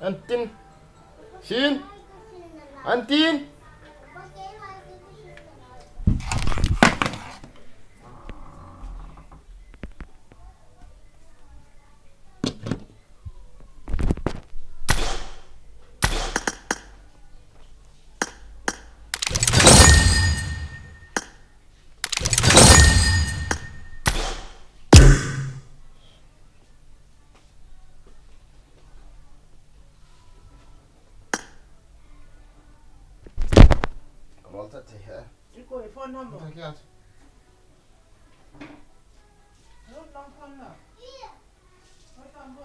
Antin. Shin. Antin. Volta till här. Du går ifrån honom. Tack allt. Låt dem komma. Låt dem gå.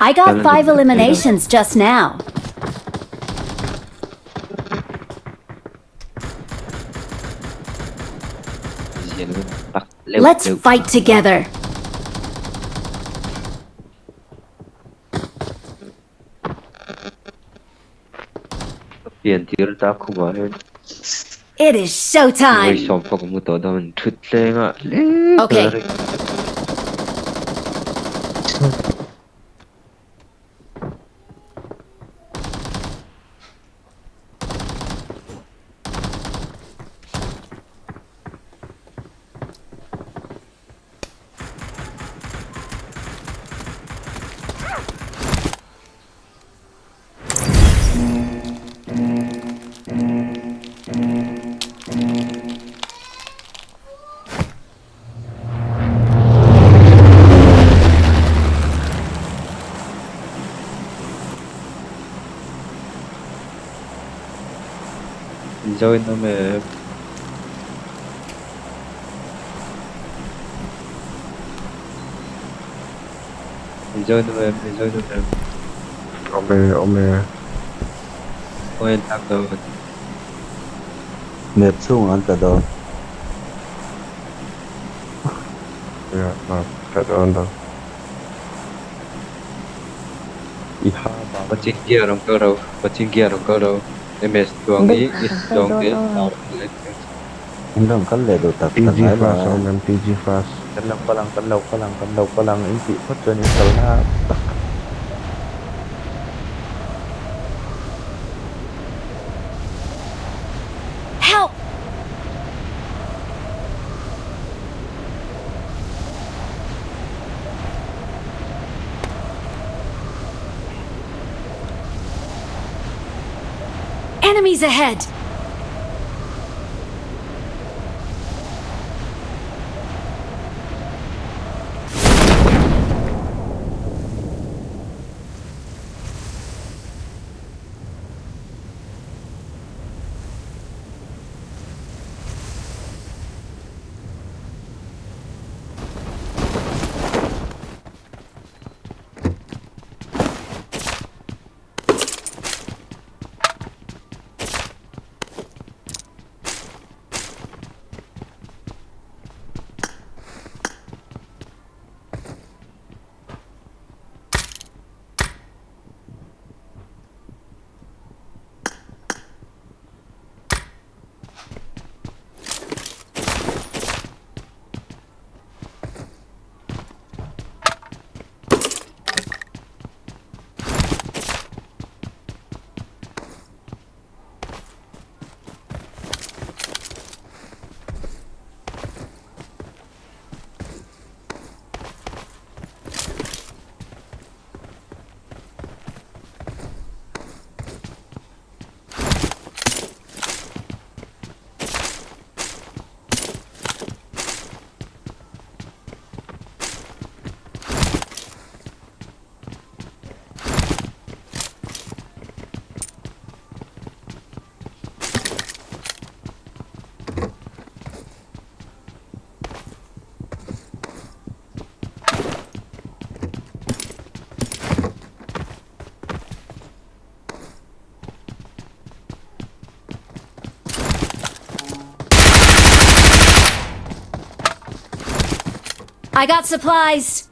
I got 5 eliminations just now. Let's fight together. It is showtime. Okay. Enjoy the map. Enjoy the map. Enjoy the map. Ome. Oil tag down. Map sung ang tado. Ya, kat on. Iha ba. Watching gear on go. Watching gear on go. MS tuang Đây, is đây tuang đó is đó. down. Indong kan le do tak TG tangay fast, la. Ome TG fast. Palang inti pot so ni salah. Help! Enemies ahead! I got supplies!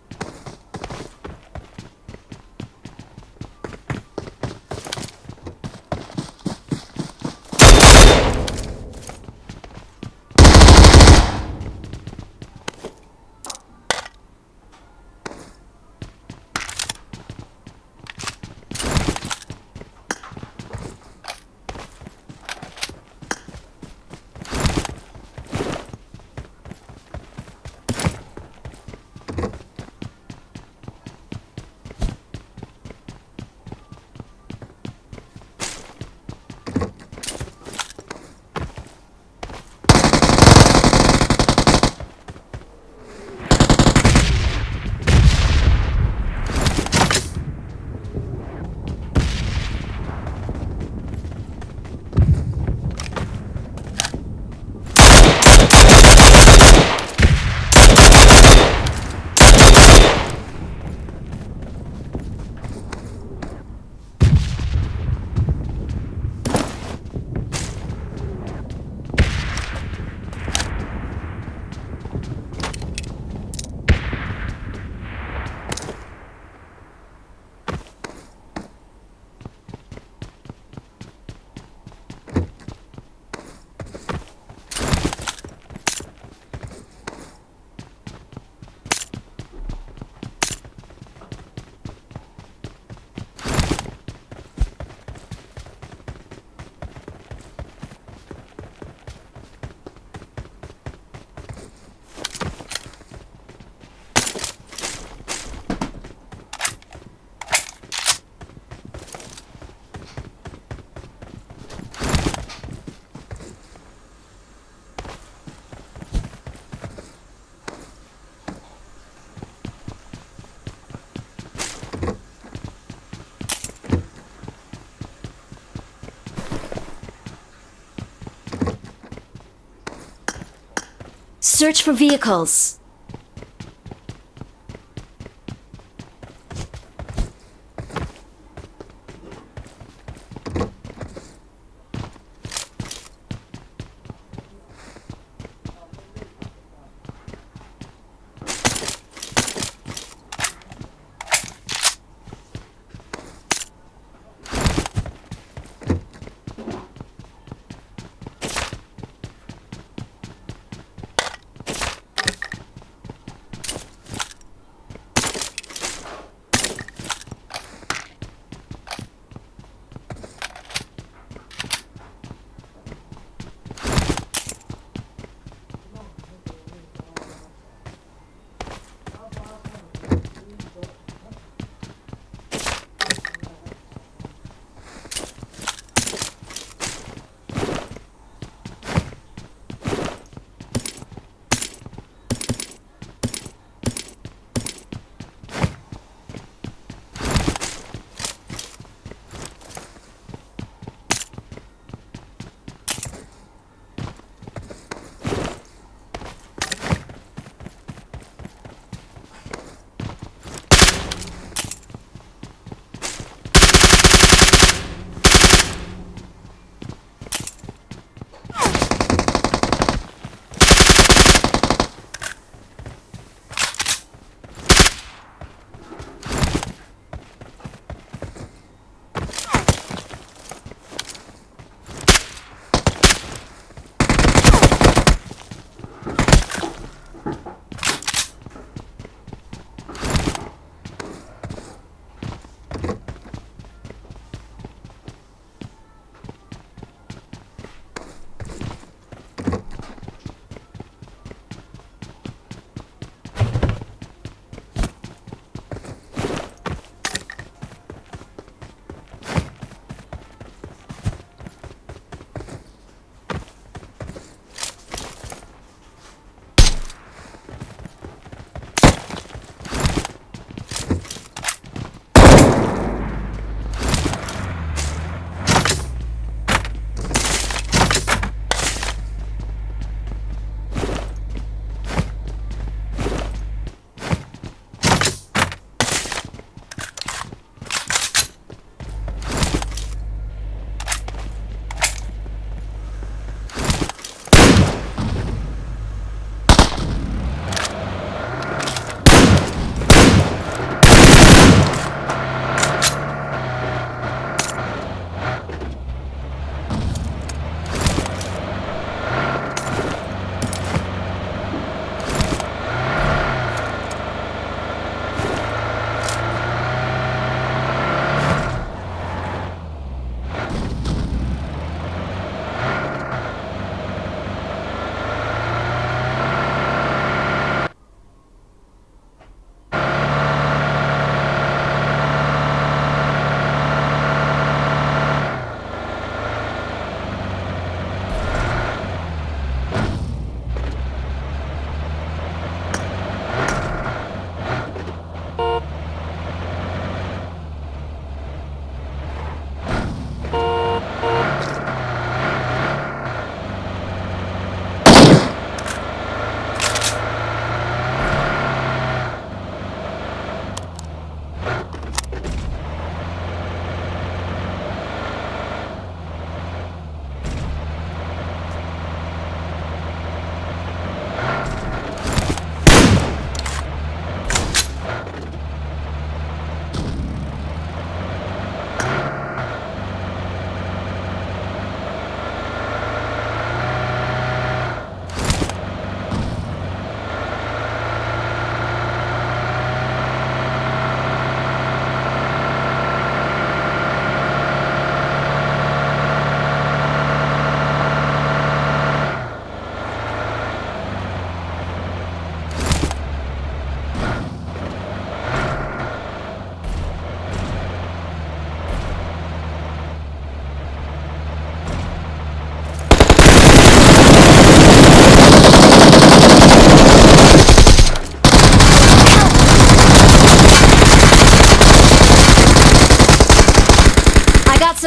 Search for vehicles.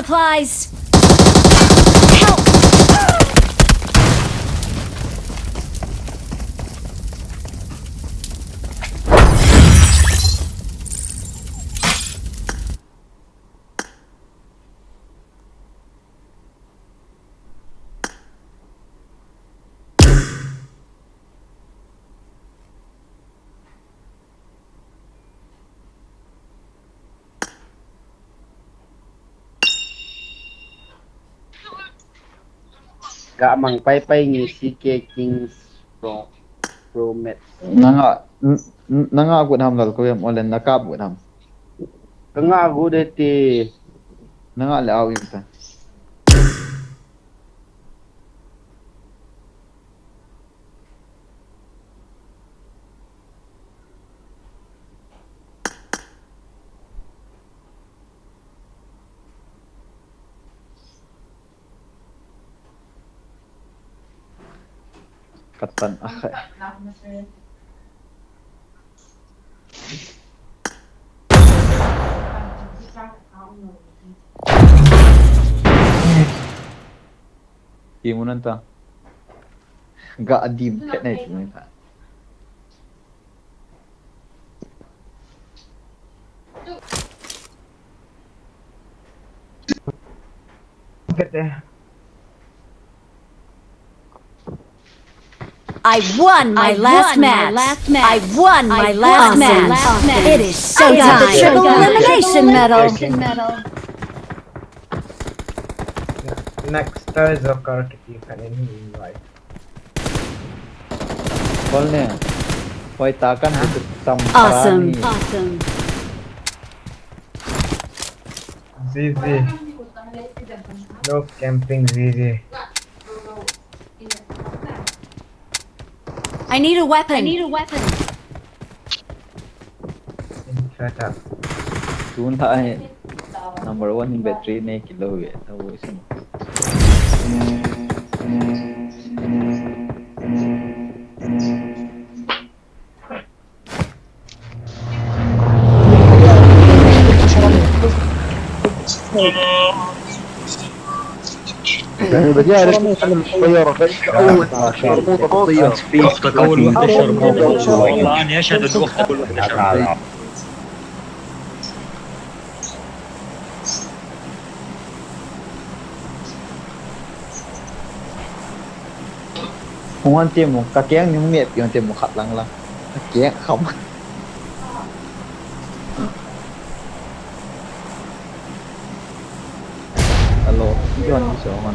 supplies. Help! Gak mang pay ngisi Kings Pro Max. Nanga gut ham lal ko yam olen nakap gut ham. Kenga aku deti. Nanga le aw imta. Katan akhe. Imunan ta. Gak adim ket nai tu ta. I won my last match. I won my last match. It is showtime. Triple elimination medal. Next is a kaki kan ini invite. Kol ne. Poi takan itu tam. Awesome. Zizi. No camping Zizi. I need a weapon. Shut up. Tun tha hai. Number 1 in battery ne kilo ye. Tahu isin. يعني بجاري الطيارة أول شرموطة فاضية اختك اول وحده شرموطه والله اني اشهد ان اختك اول وحده شرموطه Huan tiêm một cái kéo những miệng yon tiêm một khát lăng lăng. Kéo không. Alo, yon đi số mình.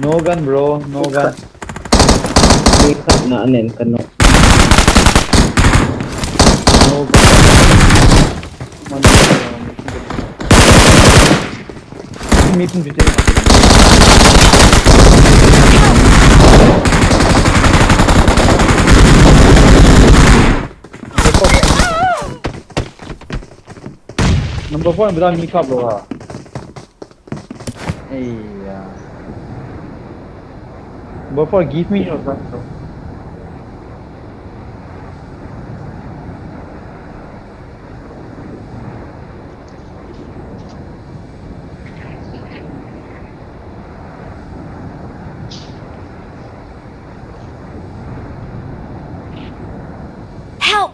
No gun bro, no gun. Ikat na anin ka no. No gun. Meeting detail. Number 4 berani nikah bro. Iya. Number 4 give me your gun bro. Help!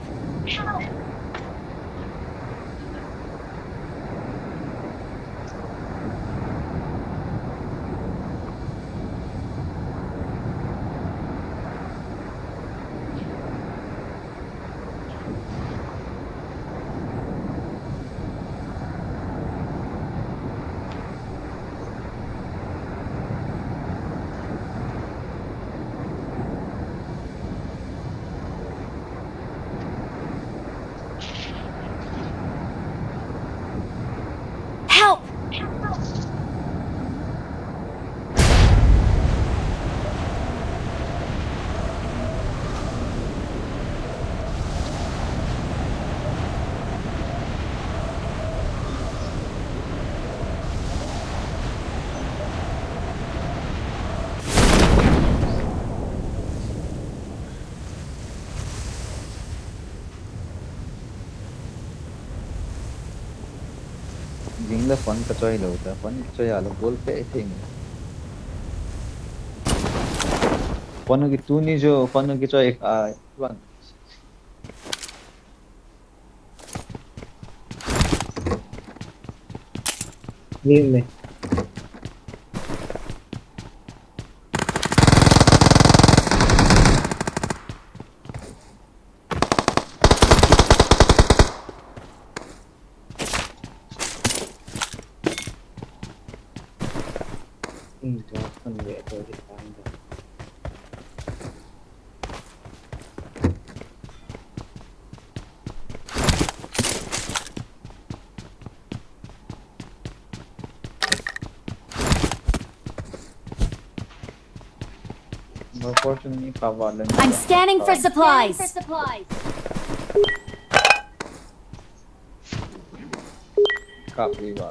Tingla fun ka choy lo ta. Fun choy alo bol pe thing. Fun ki tu ni jo fun ki choy one. Dime. Boston way to the time. Unfortunately, kawalan. I'm scanning for supplies. Copy ba.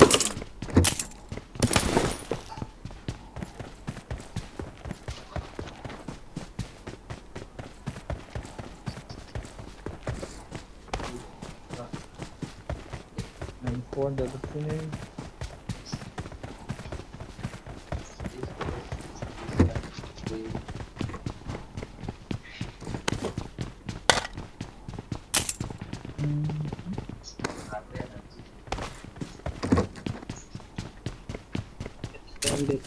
And for the thing. Extended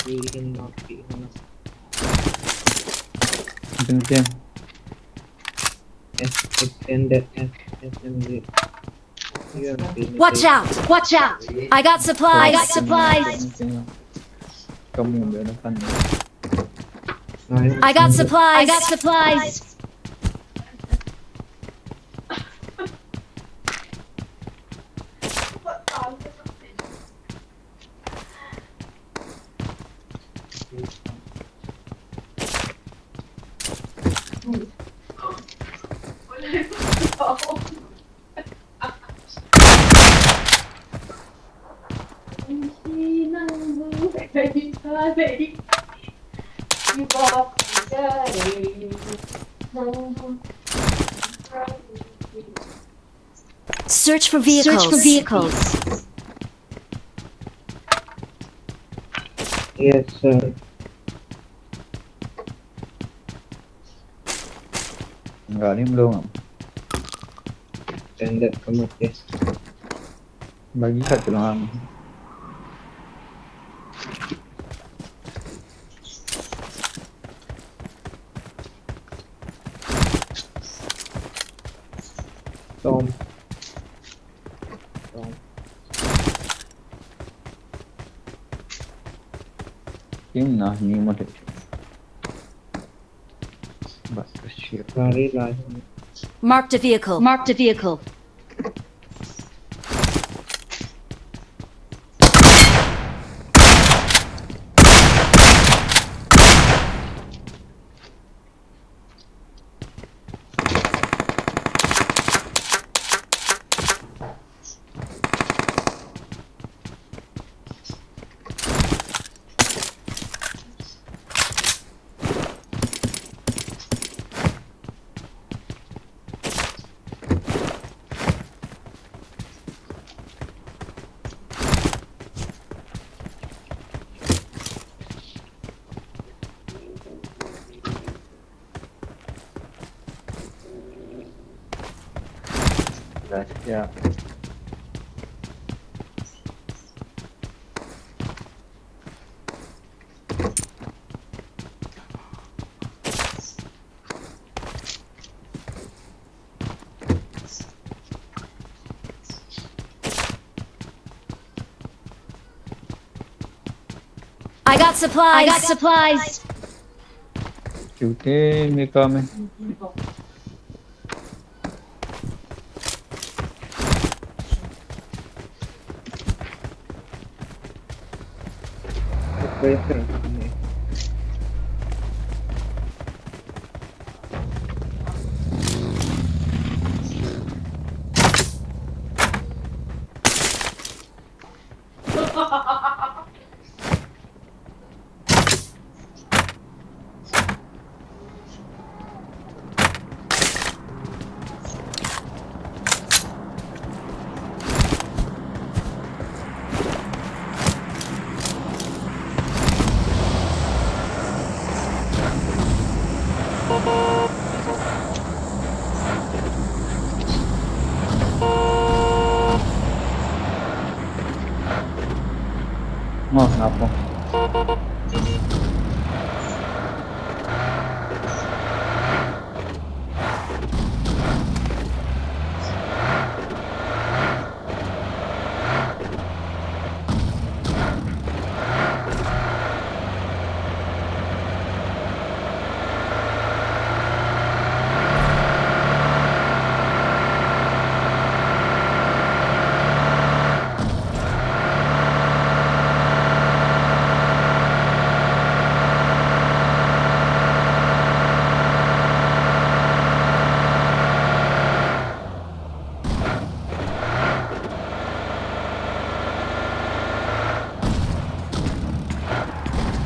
we will not be enough. Tingin. Extended assembly. Watch out! Watch out! I got supplies. Kamu ba na kan. I got supplies. Search for vehicles. Yes, sir. Galing belum. Extended kemudian. Bagi satu lang. Tom. Tim nah ni mo te. Bas shit. Lari lah. Marked a vehicle. Yeah. I got supplies. Shooting me coming. Oh, napo.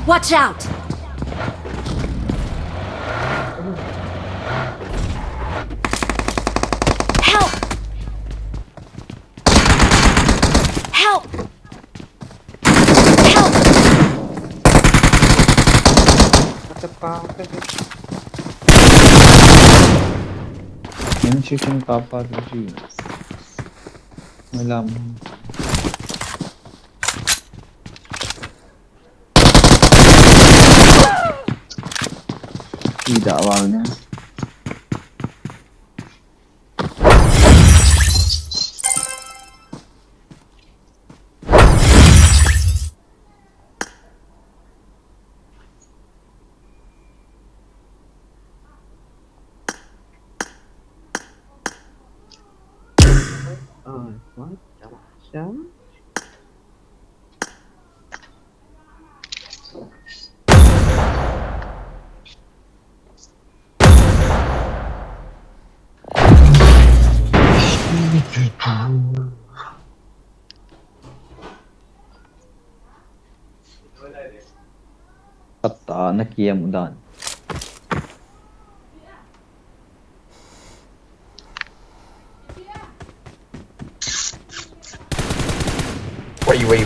Watch out! Help! Help! Help! Yan siya yung papatuloy. Wala mo. Tidak awalnya. Macam. Hatta nakiyamudan. Wait.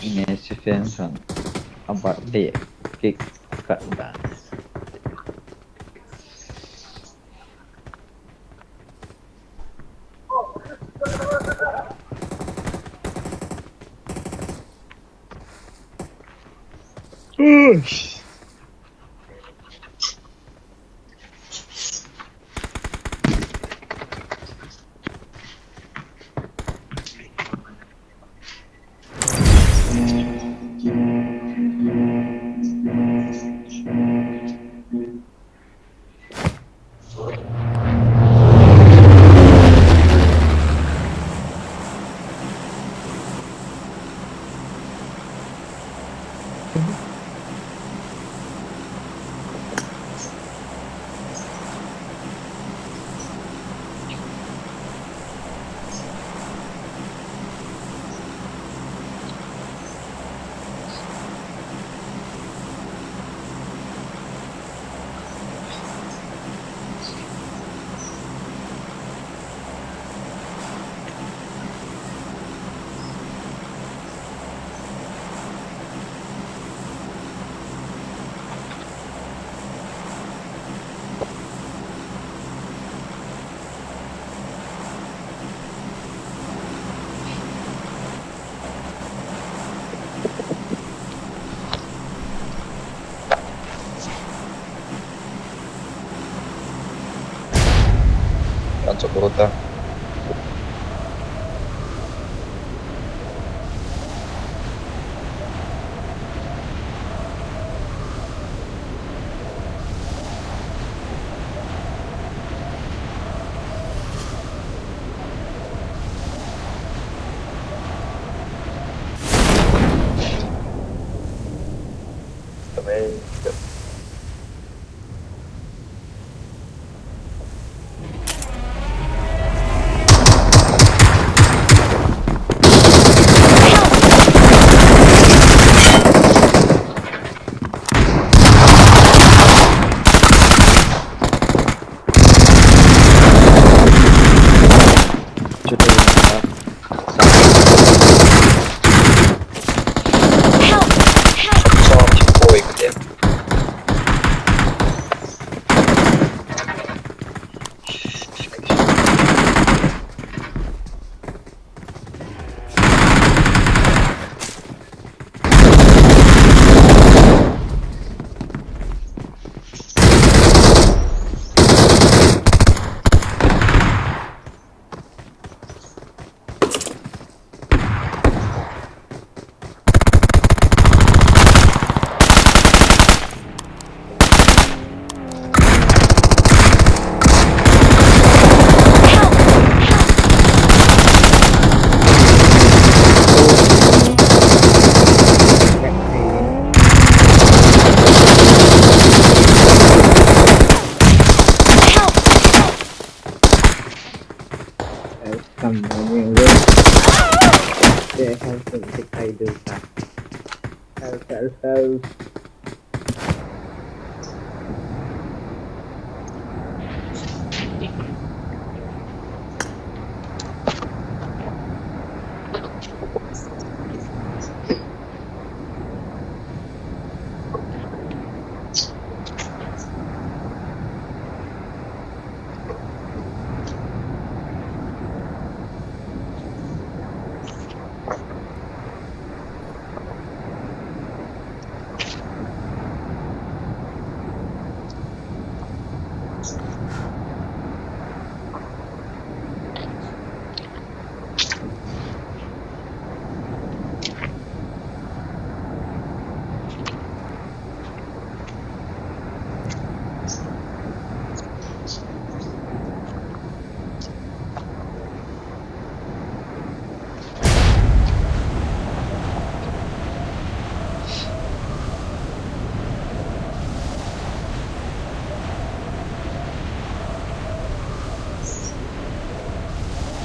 Ini si Vincent. About the kick cut down. Tanto brutta. Também. Come on, go. They have something I do. Help.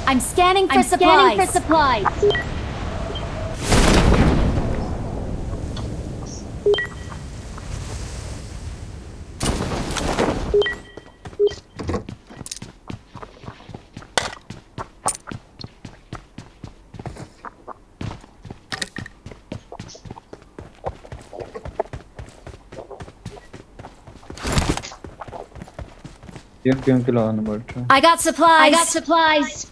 I'm scanning for supplies. Yung kilo number 2. I got supplies. I got supplies.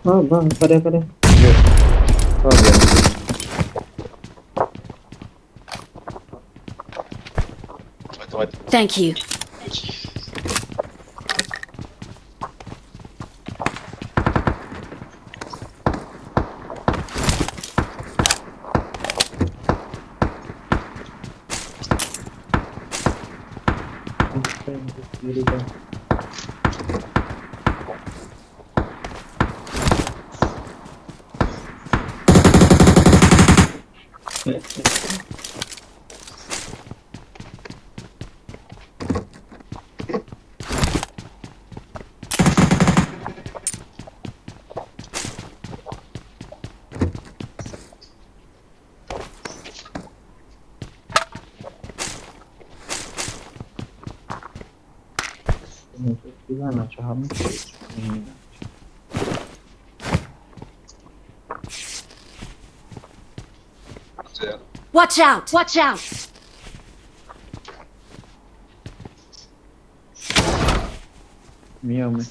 Oh, bang, pada. Oh, yan. Thank you. Kiri bang. Gimana caham? Watch out. Meow me.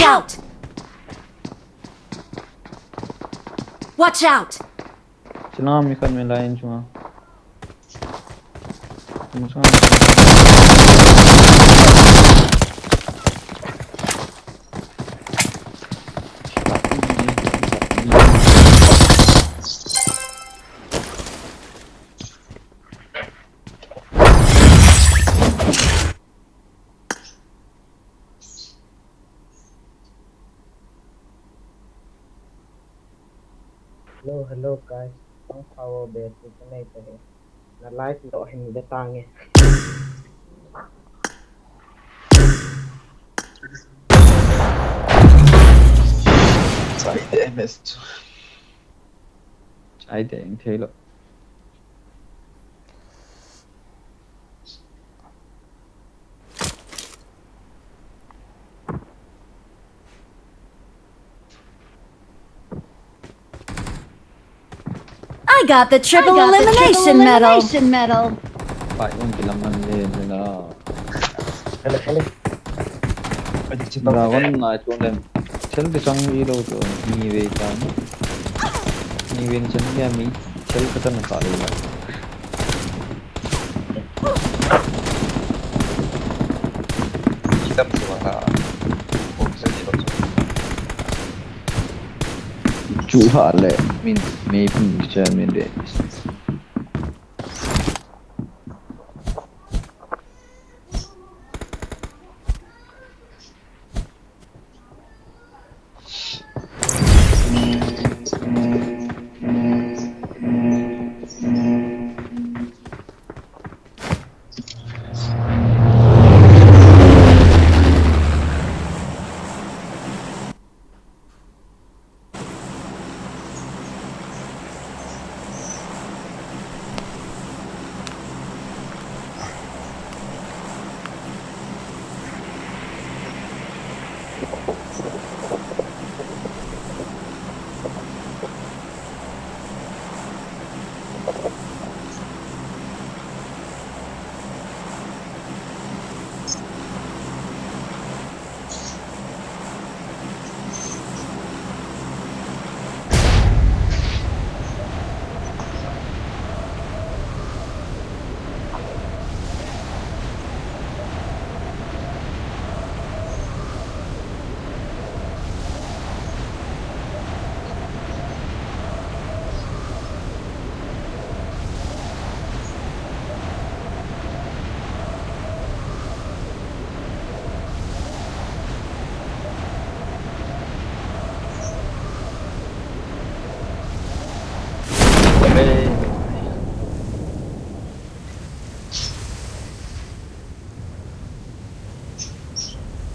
out! Watch out! Cuma mi kan lain cuma. Cuma. Hello guys. Ang power base ito na ito eh. Na live lo hindi tangi. Ai để anh thấy lộ. I got the triple elimination medal. Phải không chỉ làm ăn lên rồi đó. Kali. Là con nói chung là chân cái trong video rồi mi về cái mi về chân cái mi chân cái chân nó rồi. Edam Nah. Chủ hạ lệ mình maybe chơi mình để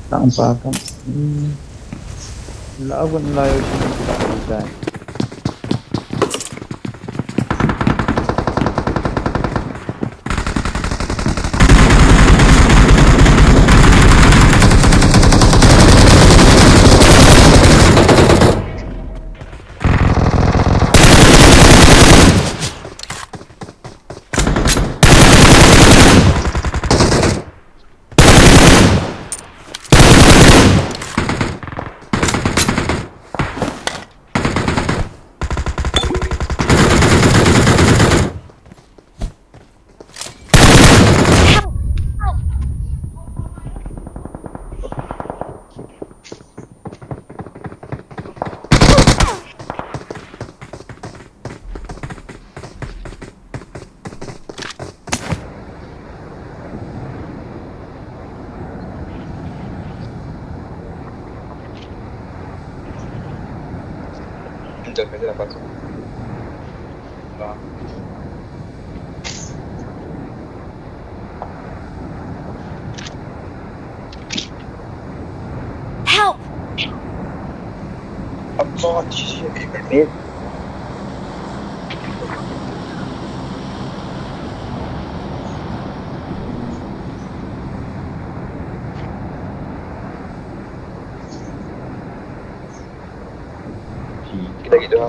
tampakan laban layo siya ng Intermedia la paso. No. Help! Allah, ini Kita gitu.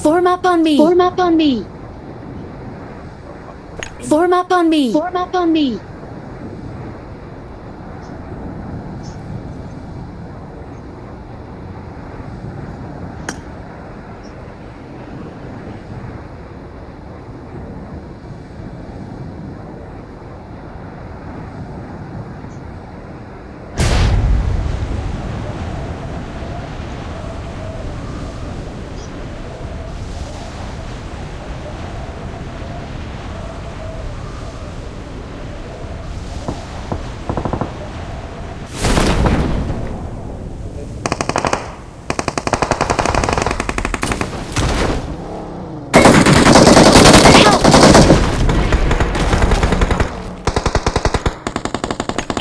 Form up on me. Form up on me. Form up on me. Form up on me.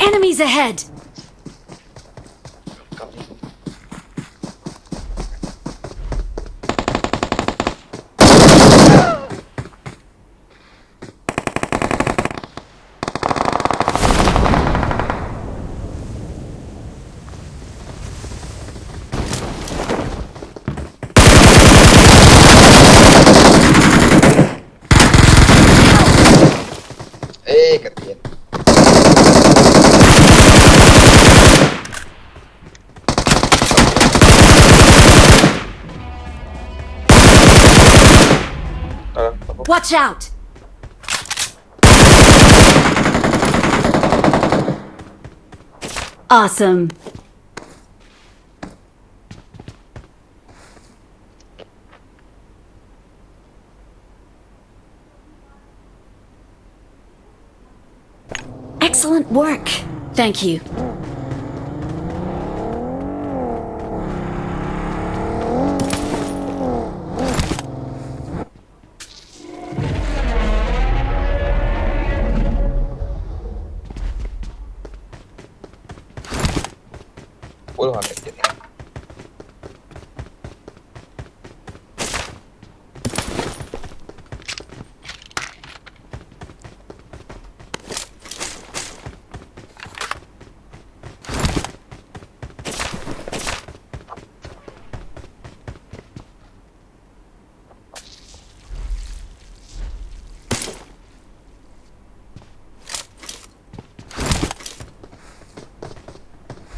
Enemies ahead! Katiyan. Watch out! Awesome. Excellent work. Thank you. Puluhan katiyan.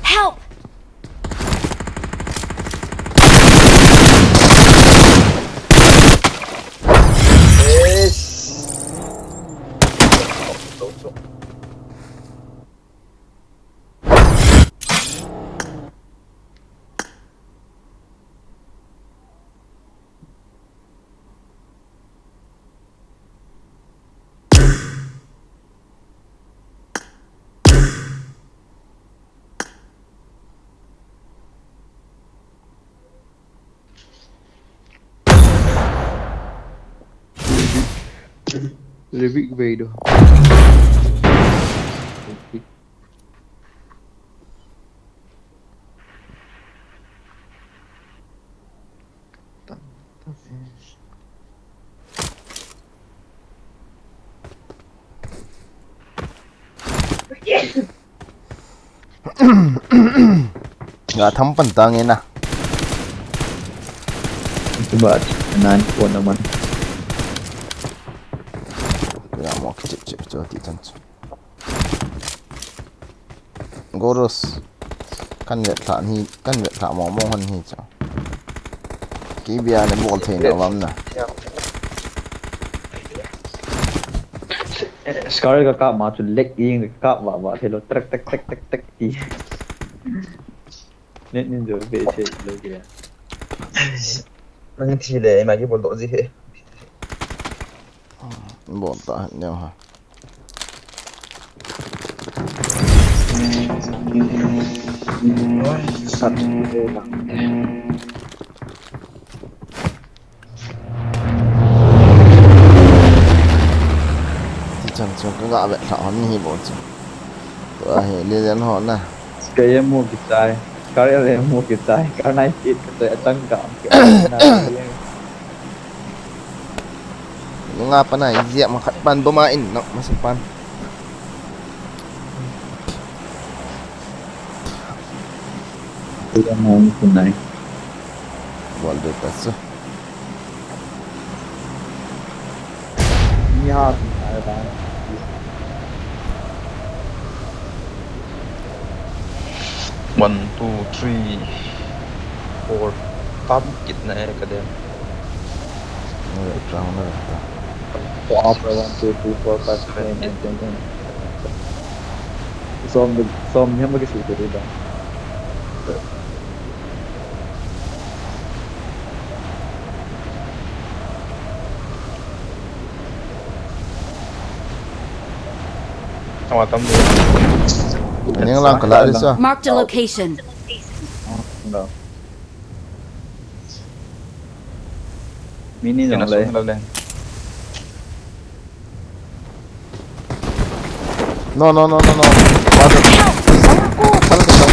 Help! Revik về được. Nggak tampan tangin na. Coba nan pun naman. Nggak mau kecip-cip coba titan. Goros kan việc thả hi kan việc thả mỏ mong hơn hi cho. Kỹ bia này buộc thề nào lắm nè. Sekarang kakak macam leg yang kakak bawa hello trek tek tek tek tek di. Net ni jo bece lagi ya. Nanti deh magi bodoh sih. Bodoh nhau hả? Chẳng cho cái gạo vậy thảo hắn hi bộ chứ. Tụi hệ liên liên họ nè. Kaya mo kita, kaya mo kita, karena it kita tangkap. Yung nga pa na, hindi makapan bumain, no, masapan. Kaya mo kunay. Waldo taso. มีฮอดอะไรบ้าง 1 2 3 4 8 कितना है कदम Nggak terang dah. for offer 1 2 3 4 5 6 7 8 9 10 som yang bagi situ dah sama tamu Ini yang lang kelak dia sah. Marked a location. enggak mini kena jangan semua lah No. Masuk. Salah kita.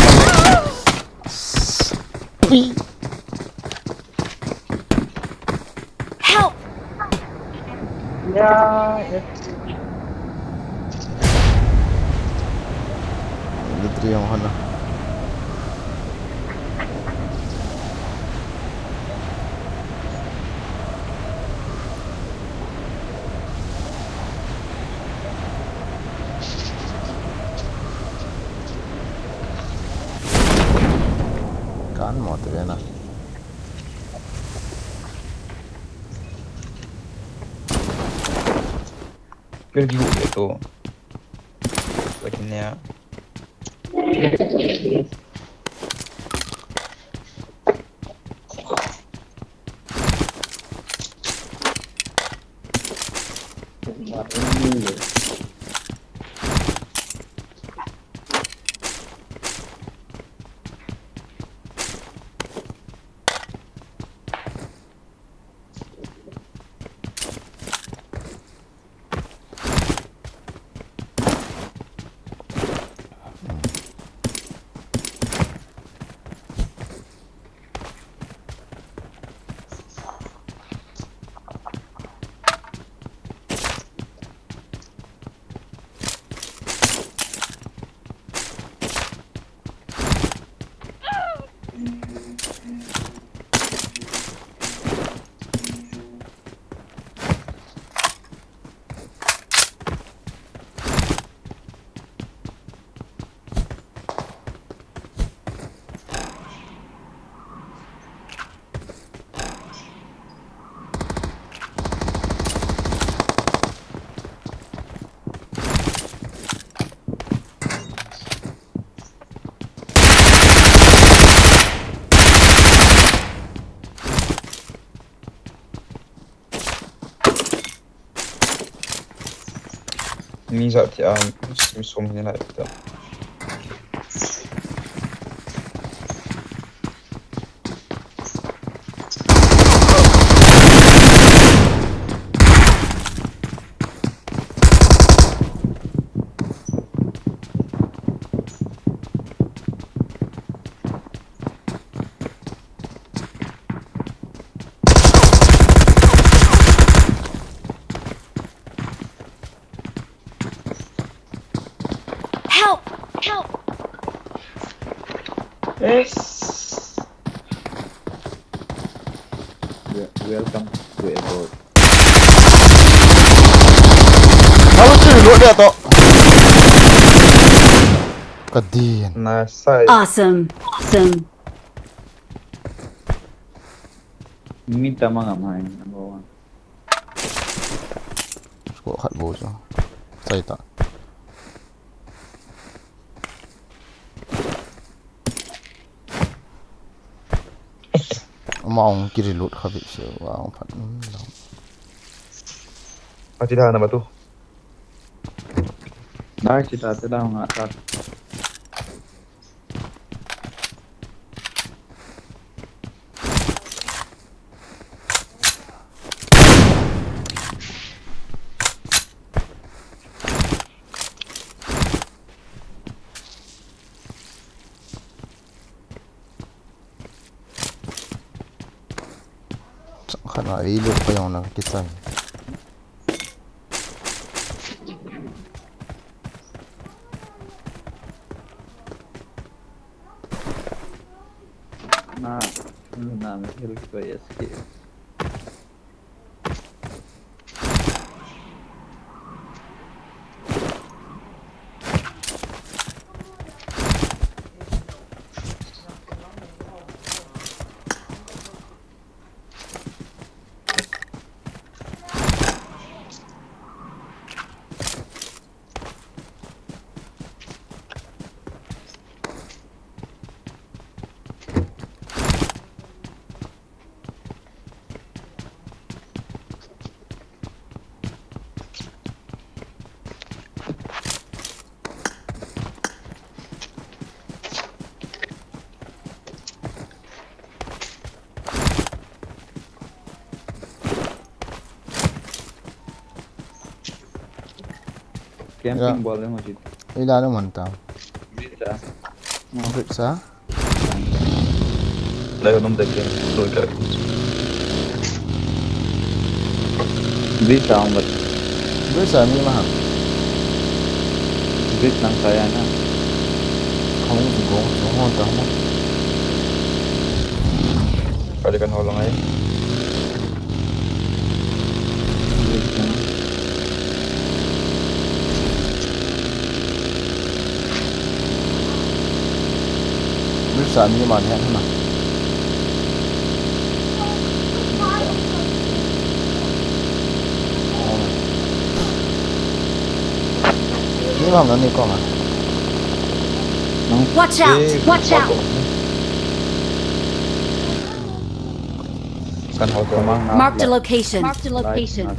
Help! Ya, Ini tri yang mana? Kan mau tu ya nak. pergi itu begini ini saat yang musuhnya lah itu Help! Help! welcome to airport Kalau tu dulu dia tu. Kedian. nice Awesome. Awesome. minta mga main number 1 Kau kat bawah tu. Saya tak. Mau kiri loot habis je. Wow, pat. masih dah nama tu dah kita dah nggak Kan nak reload pa yang nak kita. nah namin health ko escape camping ball mo dito. Ila naman tao. Bisa. Grip sa? Layo nung daging. Lugar. Bisa ang mat. Grip sa, may mahal. Bis lang saya na. Kamu sigong, sigong tao mo. Balikan ko lang ngayon. Bis lang. Grip sa, may mahal yan na. May mahal na ni ko ma. Watch out! Watch out! Saan ako to? Marked a location. Marked a location.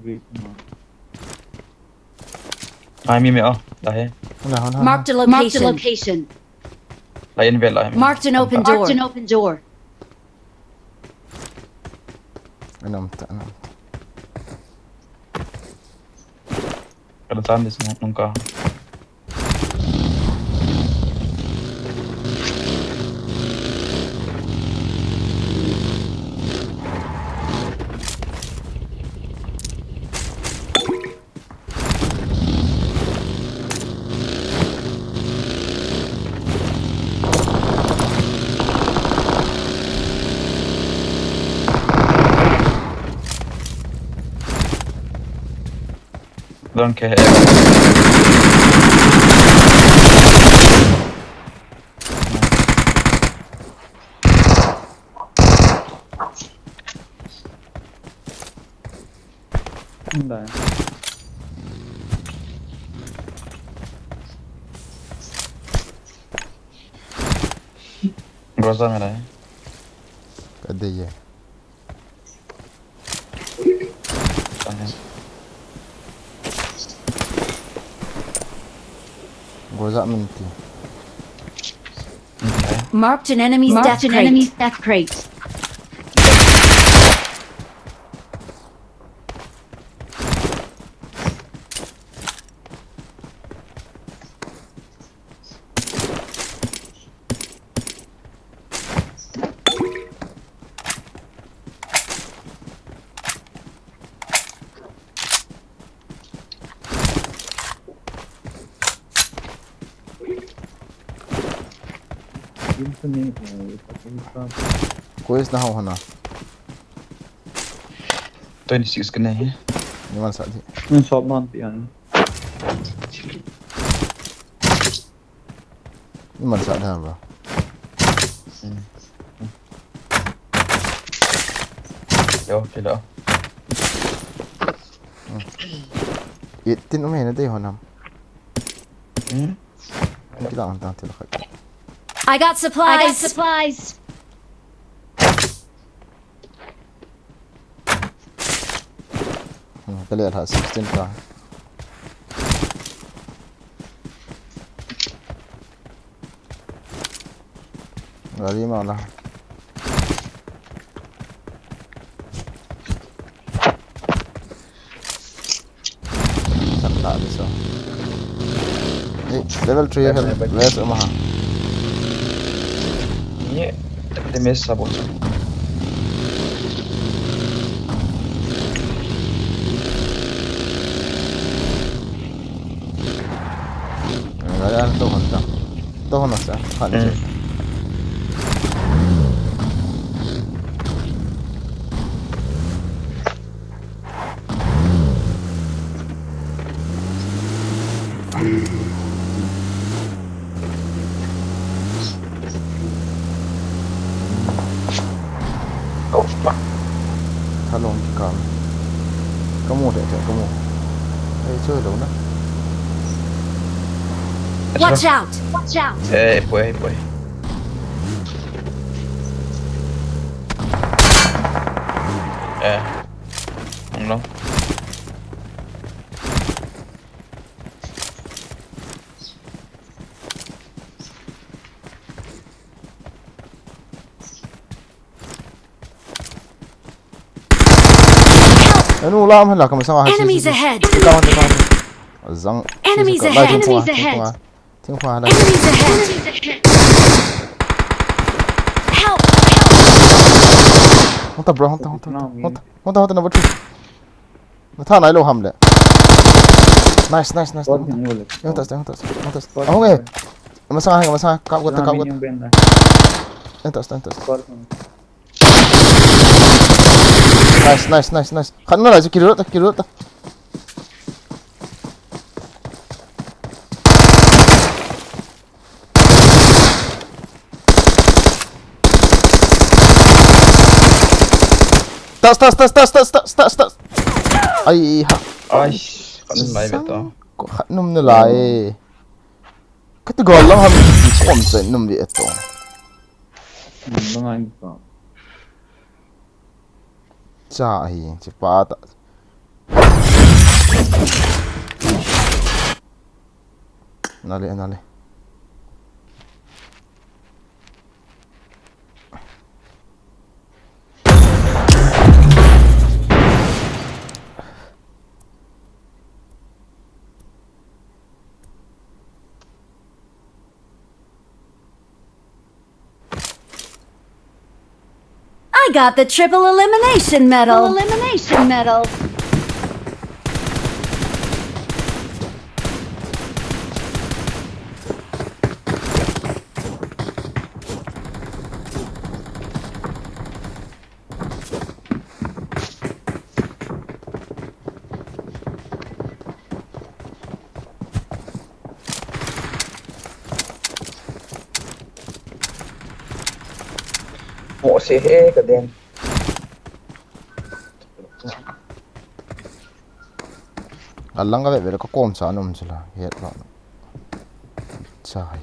Bis mo. Ay, mimi oh. Dahil. Hana. Marked a location. Lain vel ay. Marked an open door. Marked an open door. Anam ta. Kada saan dis nung ka. Doon kay Hindi. Groza nga na eh. Pwede ye. Saan Goza minti. Okay. Marked an enemy's death crate. Dito ni. Kuis na ako na. 26 ka na eh. Ni man sa di. Yung sob mount yan. Ni man sa da ba. Yo, kila. Itin umay na day honam. Hmm? Kailangan tang tilakay. I got supplies. Kali alha 16 pa. Gari mo na. Sakta dito. Level 3 health. Where's Omaha? Ini temes sabot. Gari ano to honta. To hono sa kanche. Oh, Talong kam. chơi đâu nè. Watch out! Watch out! Pues. Không đâu. Anu lam hay là cầm sao? Enemies ahead! Down. Zang. Enemies ahead! Enemies ahead! Tiếng Hoa đây. Enemies ahead! Help! Không tập bro, không tập number 2. Nó thả này lâu hầm đấy. Nice. Không tập. Không nghe. Mà sao? Cạo quật. Em tập. Nice. Khẩn nó lại cho kêu ta. Start. Ai ha. Ai, khẩn lại vậy to. Có khẩn nôm nó lại. Cái tôi gọi lắm hầm không chạy nôm vậy to. Bang anh pa. Chai, cepat. Nali. I got the triple elimination medal! Bộ xe hết cả đen. Alang ka be ko kom sa num sila. Yet ba. Chai.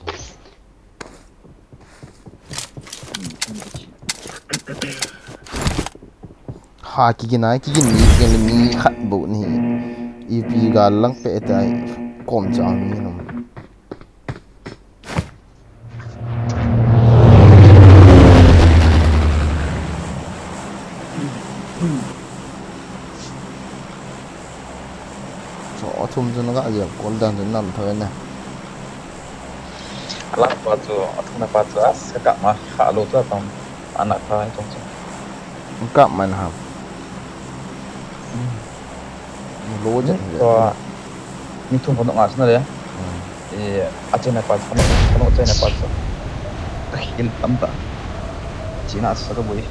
Ha ki gina ki mi khat bu ni. EP ga lang pe tai kom cha mi num. Thum cho nó gạ dẹp con đang đến nằm thôi nè. Alam pa tu, atau na pa tu as, kakak mah kalau tu atau anak kau itu. Cặp mày nào. Lố chứ. Kau ni tu pun nak sana dia. Aceh na pa, kalau aceh na pa tu. Kil tampa. Cina saka boleh.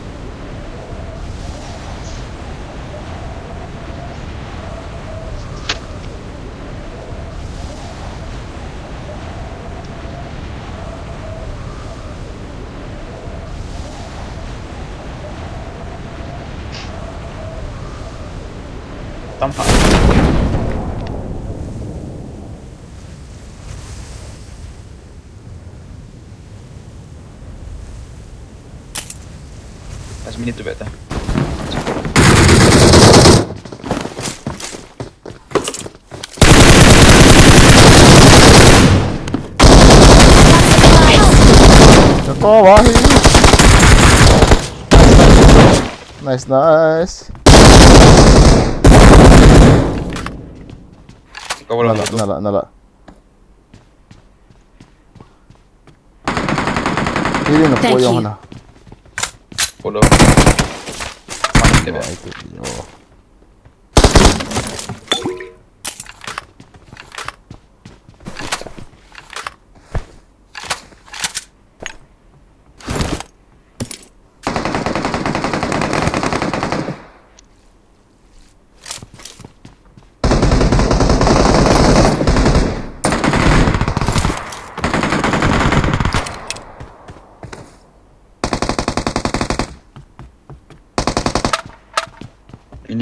Tampak. Last minute tu beta. Có bỏ hi. Nice. Kau boleh tu. Nala. Ini nak Thank koyong you. na. Follow. Mantap dia. Itu yo. Ini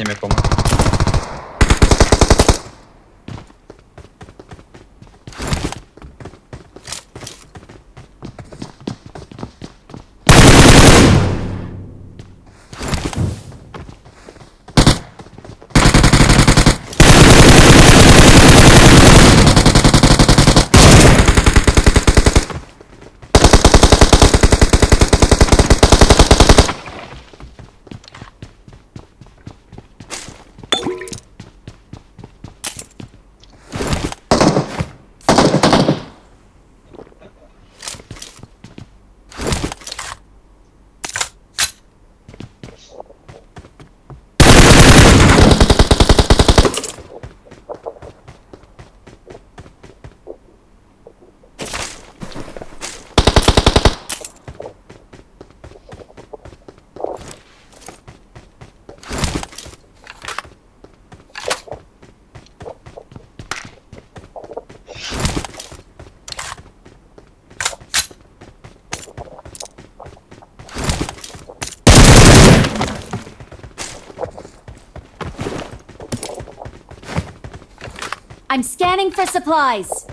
I'm scanning for supplies.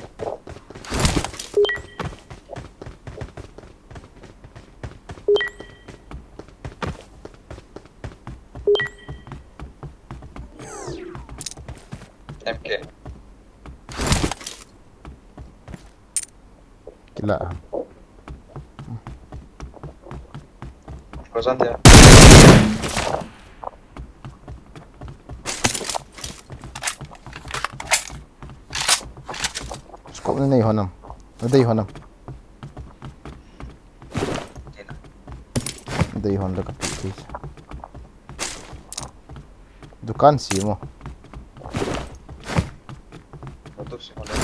MK. Gila. Kosan dia. Scope na ihonam. Ada ihonam. Ada ihon dekat putih. Dukan sih mo. Tutup sih mana.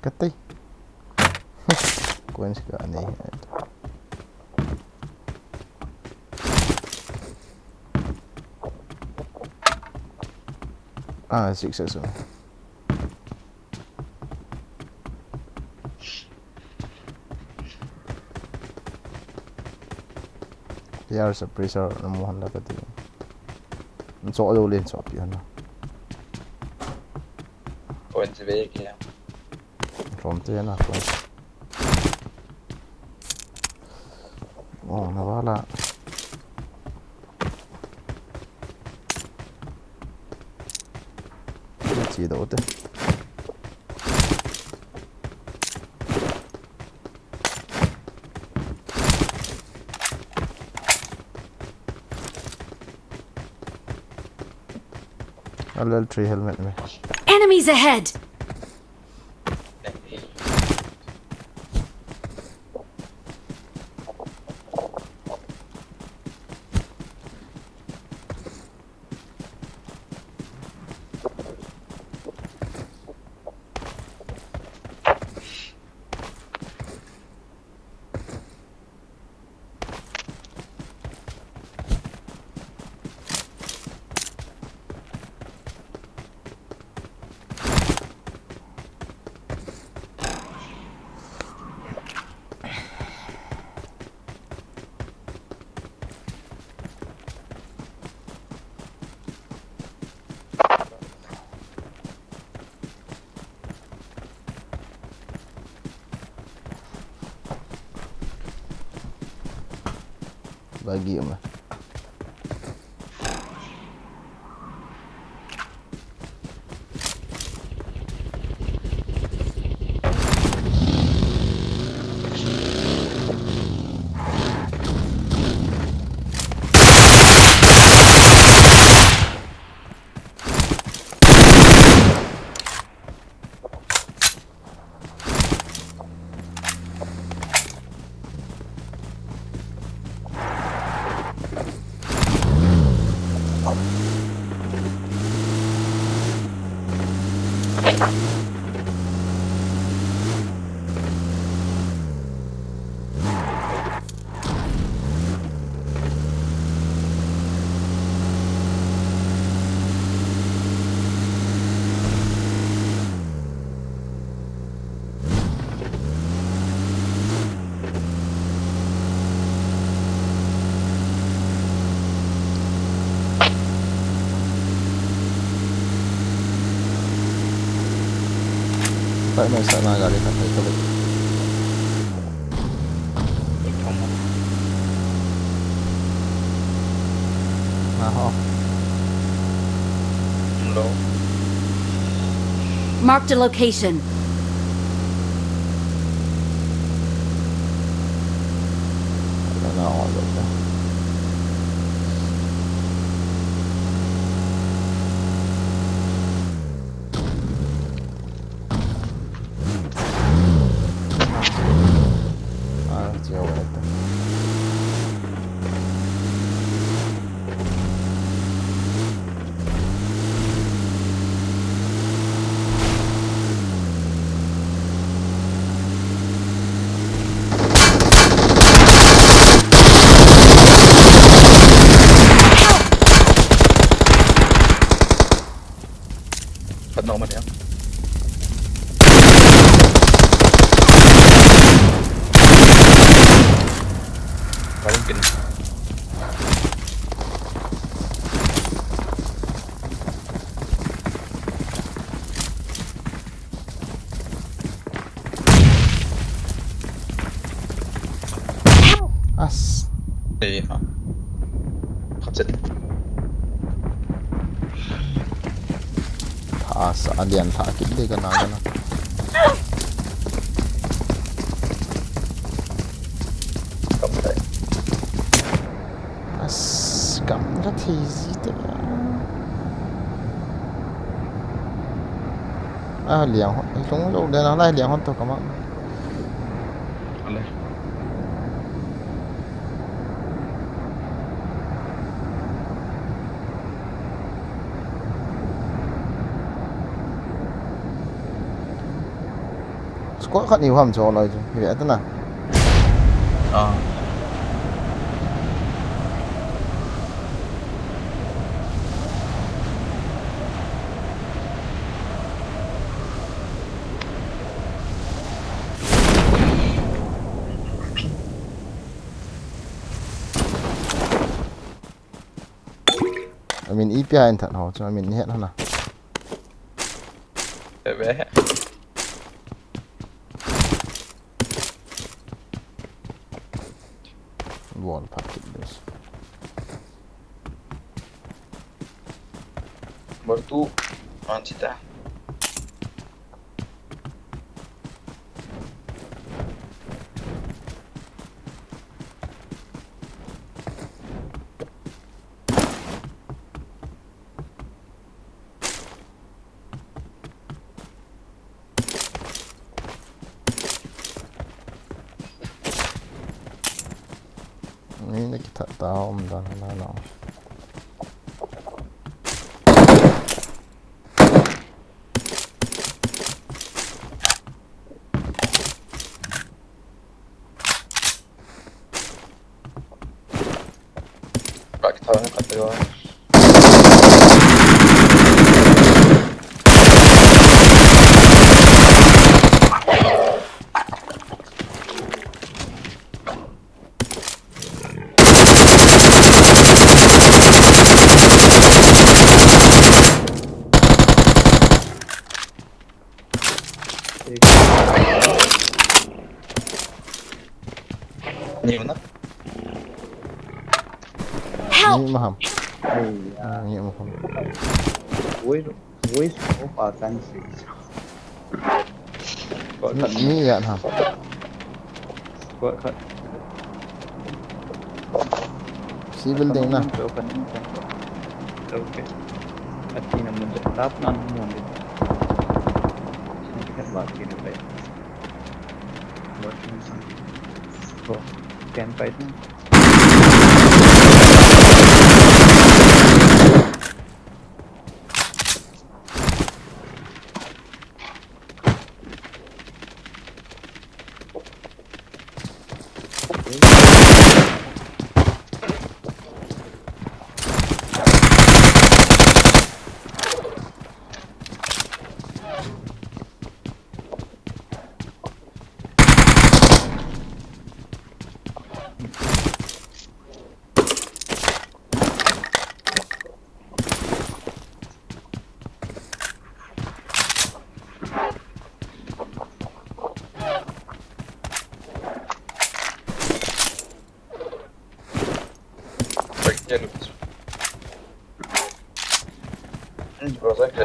Katay. Kuan sih ka ani. Ah, 6 Yar sa pressure namuhan na kati. So alo ulit so piano. Koin si Bek ya. From to yan ako. Oh, nawala. Sida ute. A level 3 helmet में Enemies ahead. bagi mah. Tại mày sợ mà gà đi thật thấy tôi bị mà ho Hello. Marked a location. là nó hỏi được đó. Chiều vậy đó. Bắt nổ mà em. Có mungkin. ha. Khatset. Asa alian tha kit de kana kana. Kam sai. As kam ra thi gì thế? À liang chúng đâu đây nó lại liang hon to các bạn. Ale. Squad khát nhiều hầm cho rồi chứ vậy thế nào? Ah. Mình ít bia anh thật họ cho mình hiện hơn nào. Bé. Wall packet this. Bertu cita. Ini kita tahu dan lain-lain. Pak kita orang kata dia. Nhiều lắm. Ini maham. Ini maham. Voice of authenticity. Ini ya ha. Si building na. Okay. Ati naman dyan. Tap na naman din. Sinikat bakit na ba yun? Bakit na saan? Oh, campfight na. Ya lupa. Cosa que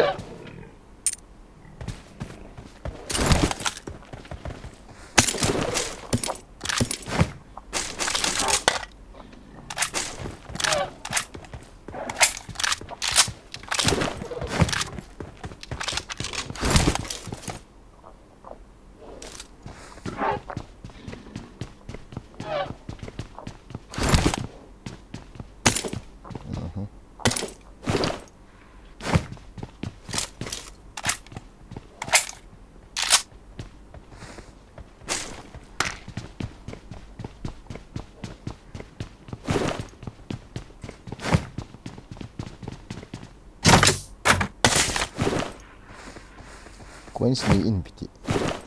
Coins ni in piti.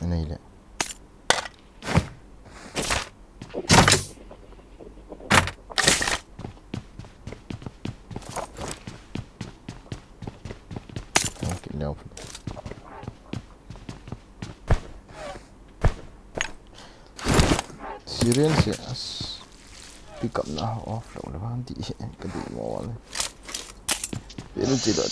Ini ile. Okey, jawab. Syrian sih as. pick up na off lo le bang di ka di mo le pero ti da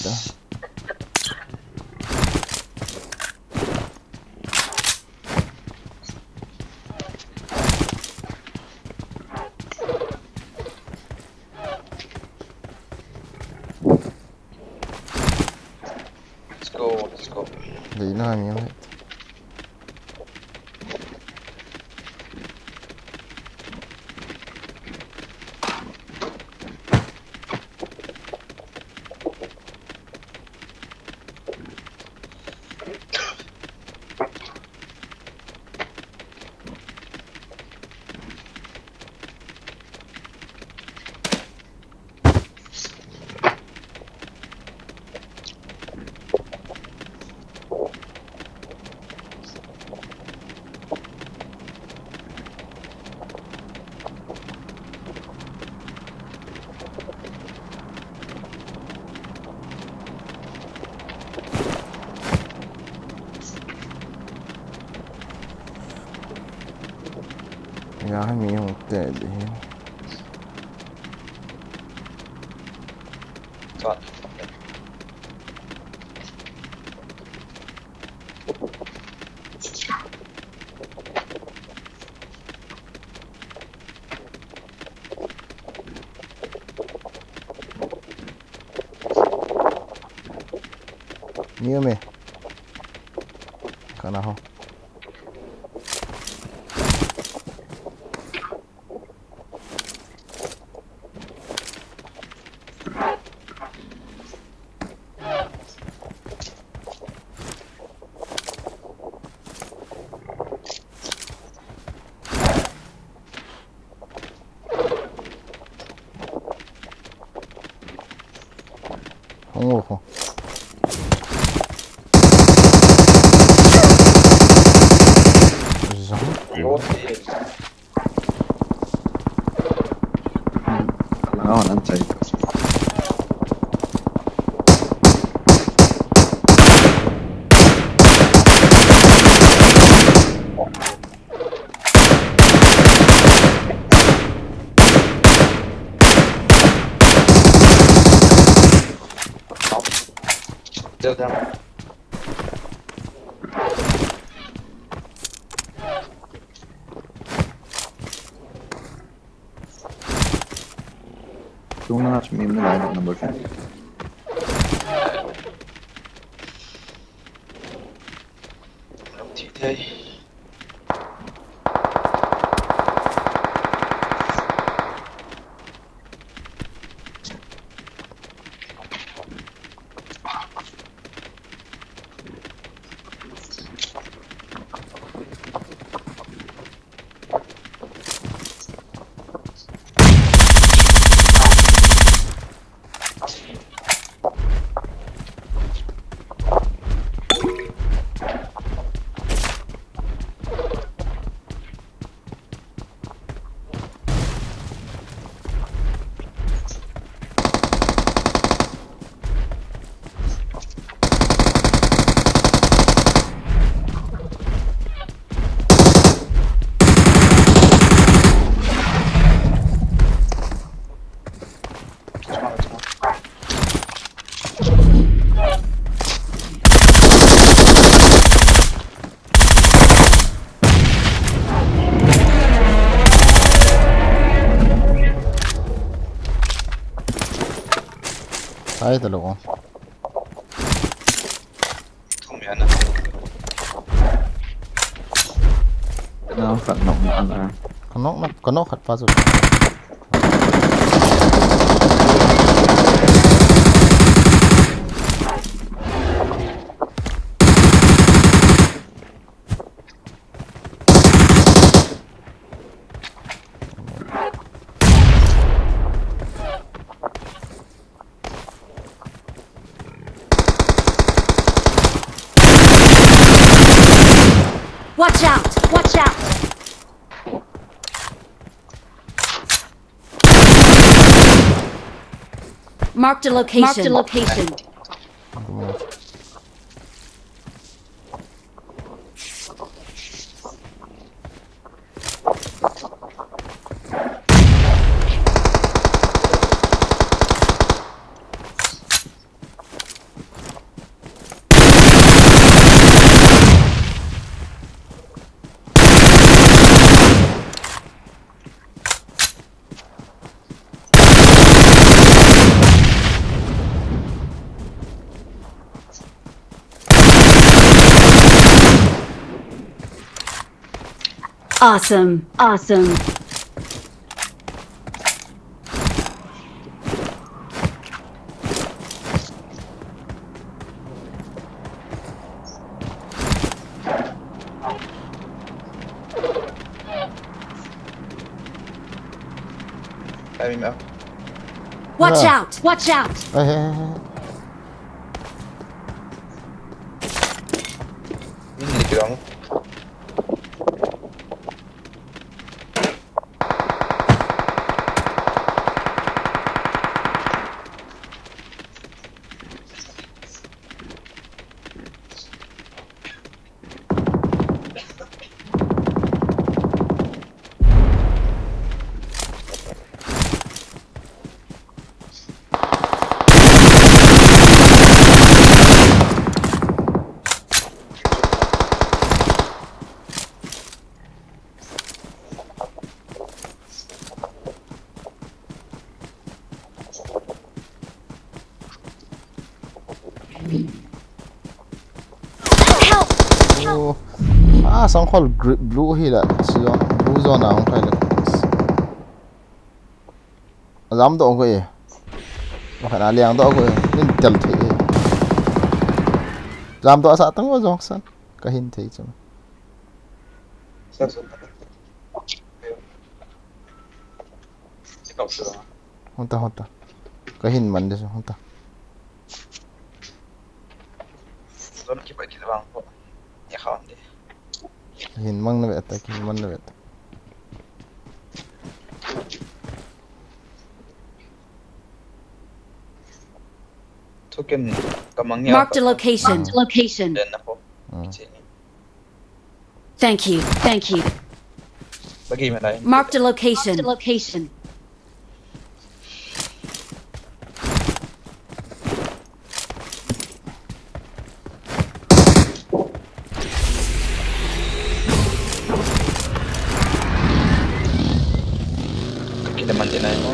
Let's go. di na mi me ya mi un te di Got mi me kana ho ho Lawan anjay. still down. Chúng nó chỉ mình lại được number 5. Thì thế. ai ta lo Không nhận à. Nó phản động là Kono khat pa zo Watch out! Watch out! Marked a location. Marked a location. Awesome. Awesome. Đây mình đâu. Watch Yeah. out. Watch out. เฮ้ย Mình nhìn cái đó. Help. โอ้สองคนบลูฮีละสิยอนบลูโซนของใครเลยลำตัวก็เอ๋มาขนาดเลี้ยงตัวก็เอ๋นี่เจลที่ลำตัวสัตว์ตั้งว่าจงสันก็หินที่ใช่ไหม Sao xuống. Sẽ cọc sửa. ฮอนตาก็หินมันดิฮอนตา Rồi nó kịp vậy thì nó bằng. Nhà khó đi. หินมั่งนะเวทแต่หินมันนะเวท Token cầm nhau. Marked a location. Location. Đến nó không. Chị. Thank you. Thank you. Bagi mà đây. Marked a location. Location. Kita mandi này nó.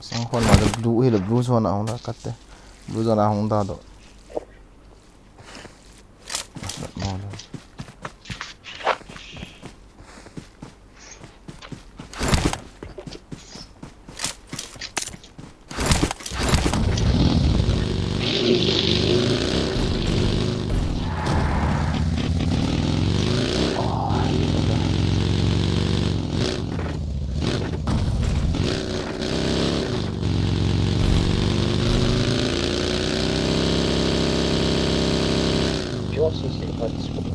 Sang kon ma da blue hi la blue zone ahong da katte blue zone ahong da do Pure CC participant.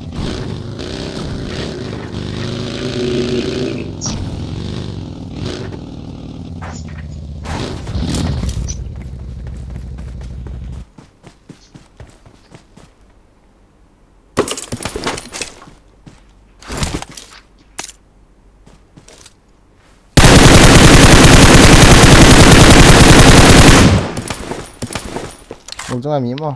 Ủa trong này mím không?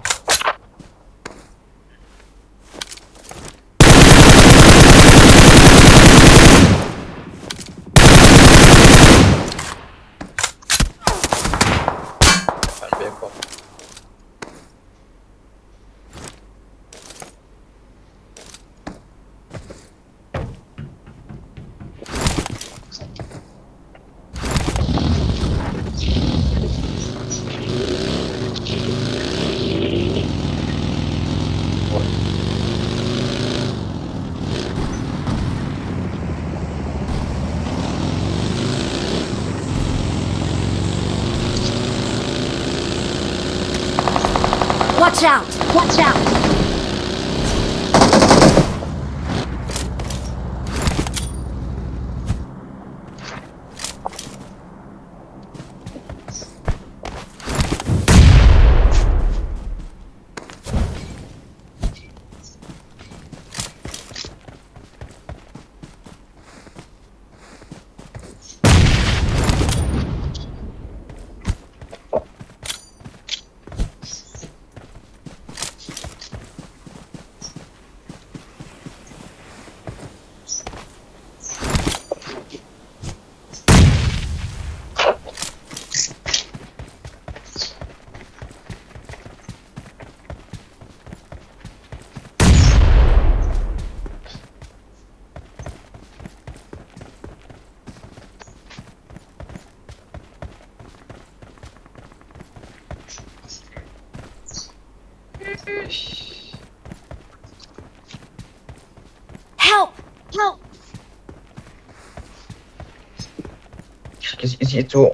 Bạn biết không? Watch out! Watch out! Help! Help! Itu.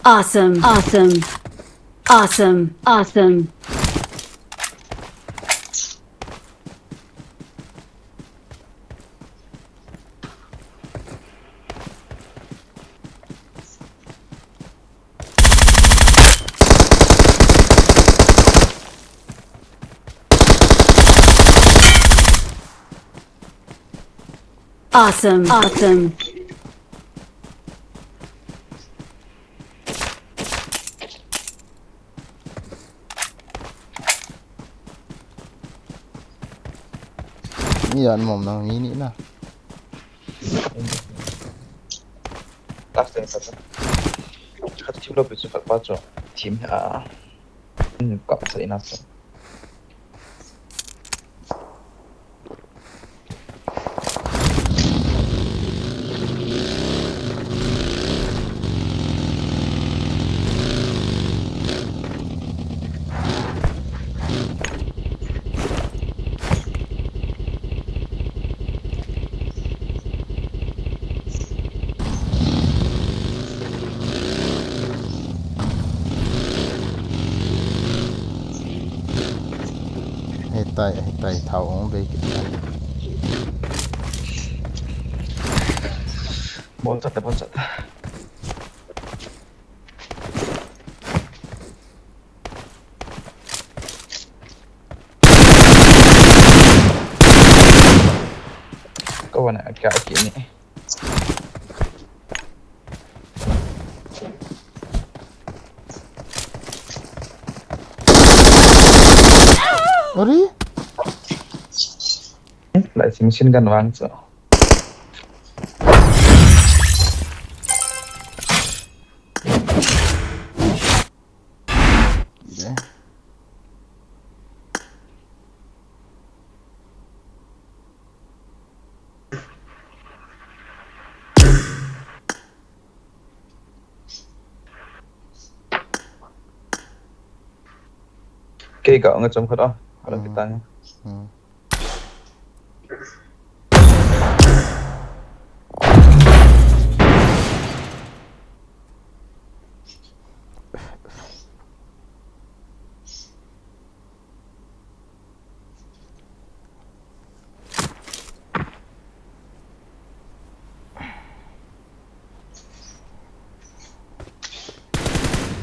Awesome. Awesome. Awesome. Awesome. Awesome. Awesome. Yan mom nang mini na. Last thing satu. Satu tim lo bisa baca tim kap sa inasa. Tay thao ong be ki. Boncat. Kau nak kaki ni. Ori? Lại xin xin gần vang sợ. Đấy. Cây cậu ngồi trong đó. Ada kita nya.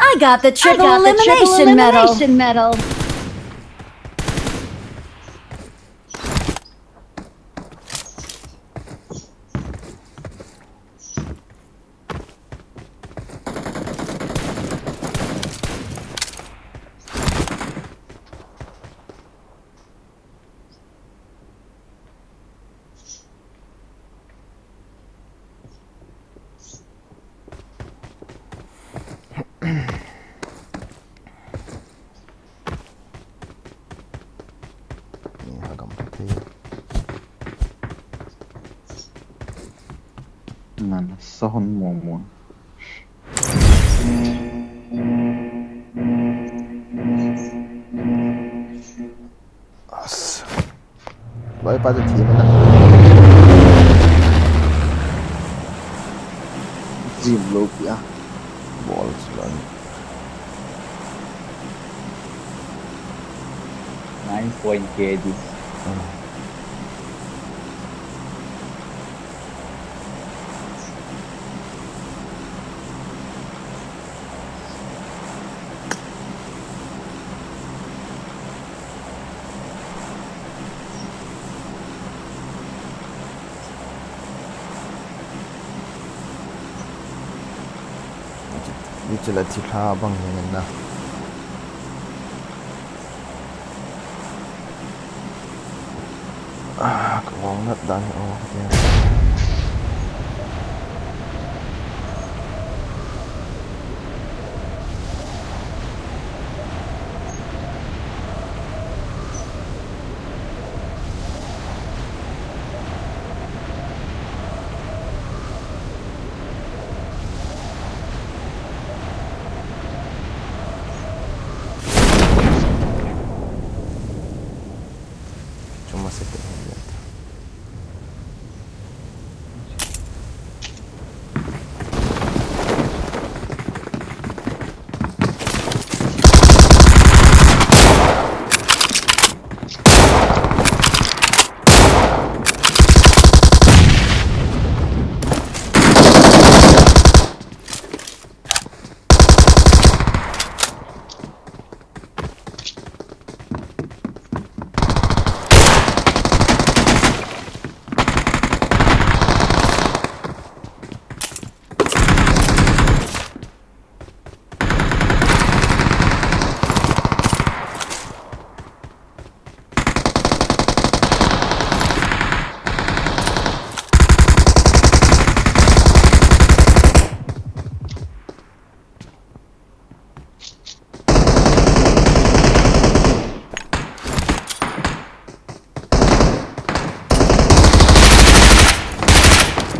I got the triple elimination medal. Mana sahon momo. As. Vai pada time na. Dream low ya. Balls lang. 9 point KD. Bicara cikha bang yang na. Kau nak dah oh dia. rumah sakit ni dia.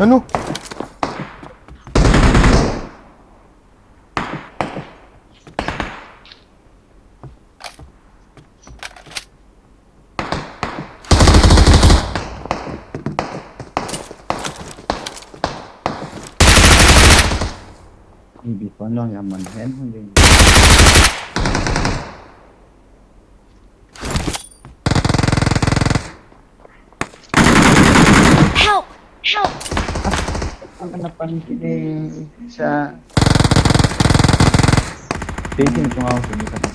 Anu? Ini bifan lang yang manhen hon Help! Help! ang napan kini sa dating ko nga ako sa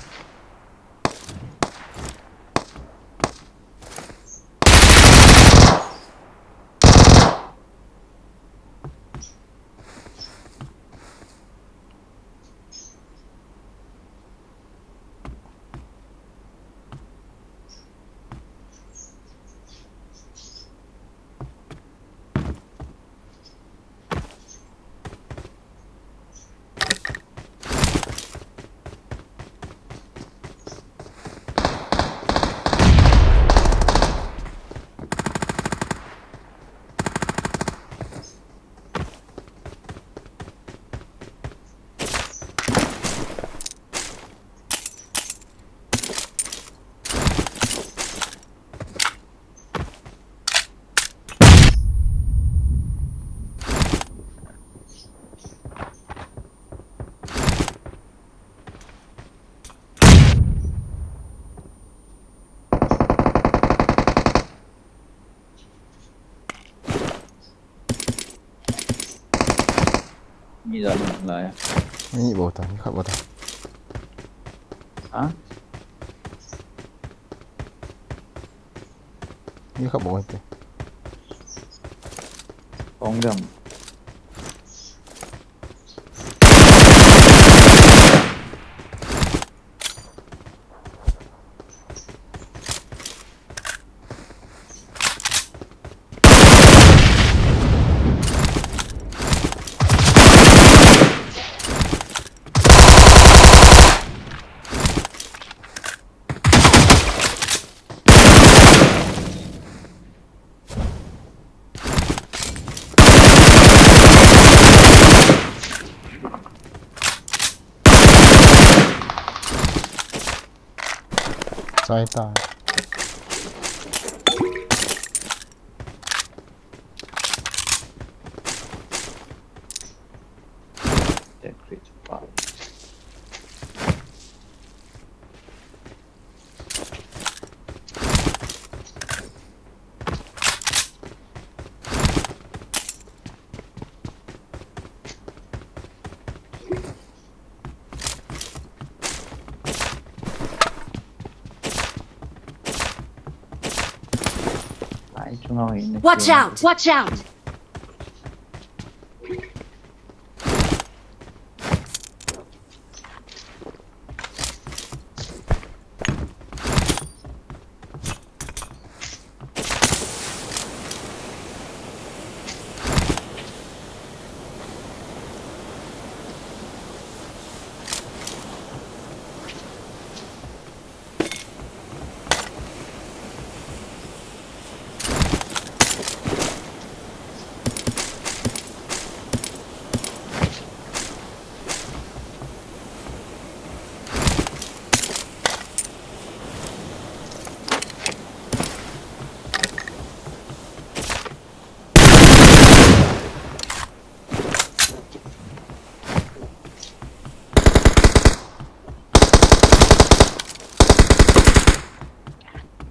Ini dalam lah ya. Ni bawah tan, kat bawah tan. Hah? Ni kat bawah tu. Konggam. Saya tak. Cek cepat. Watch out! Watch out!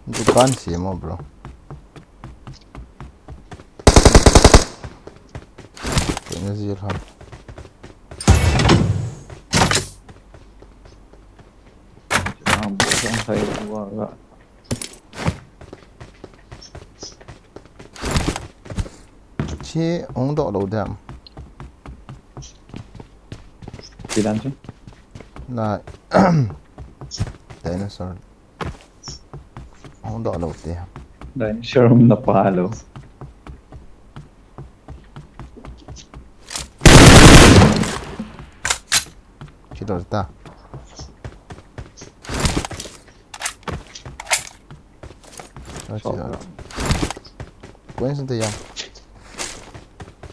Dukan semo bro. Nazir ham. Bukan saya buat. Chi ong do lo dam. Bilang tu. Na dinosaur. Ong do lo te. Dan showroom na palo. Chi do ta. Chi do. Coincidence te yam.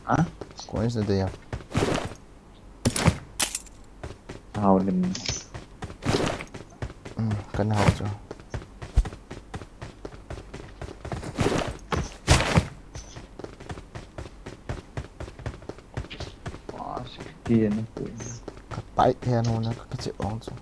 Ah? Coincidence te yam. How lim. Kan hao cho. Wah, sekian aku. Tai he no na ka chi ong cho.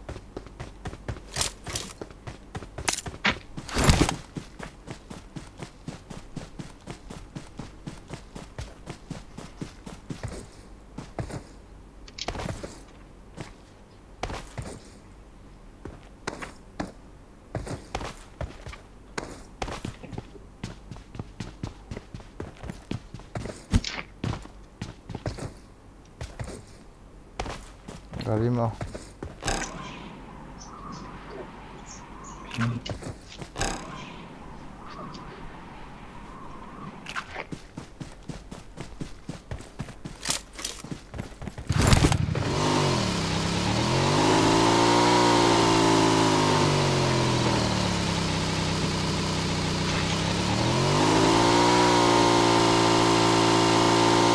Gari mo.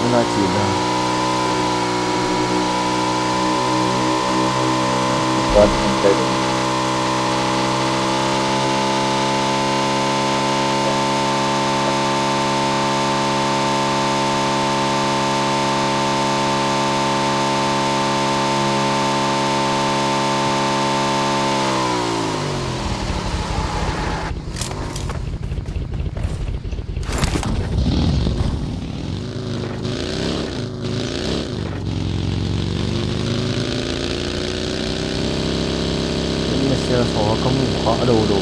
Wala chi da. Buat sampai. Ini sia so ka mu kha lo lo.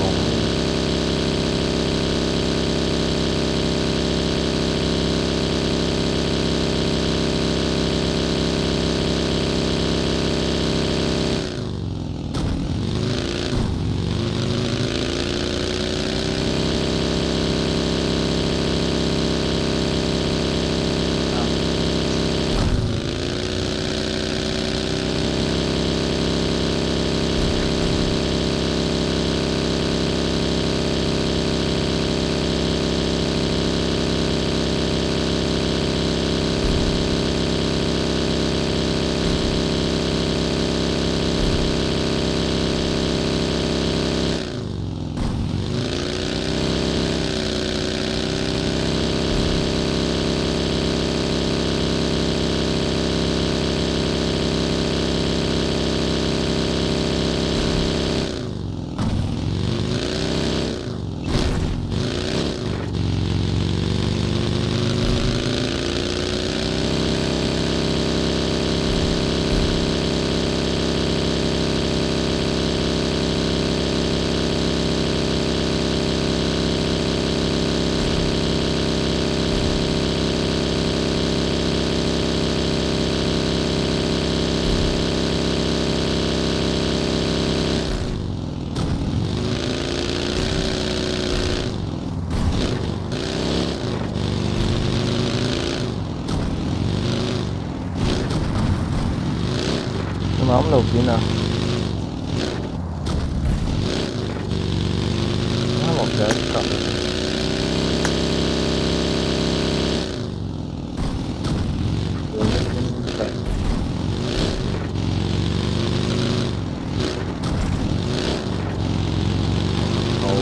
Ngắm đầu kia nào. Nó một cái cộng.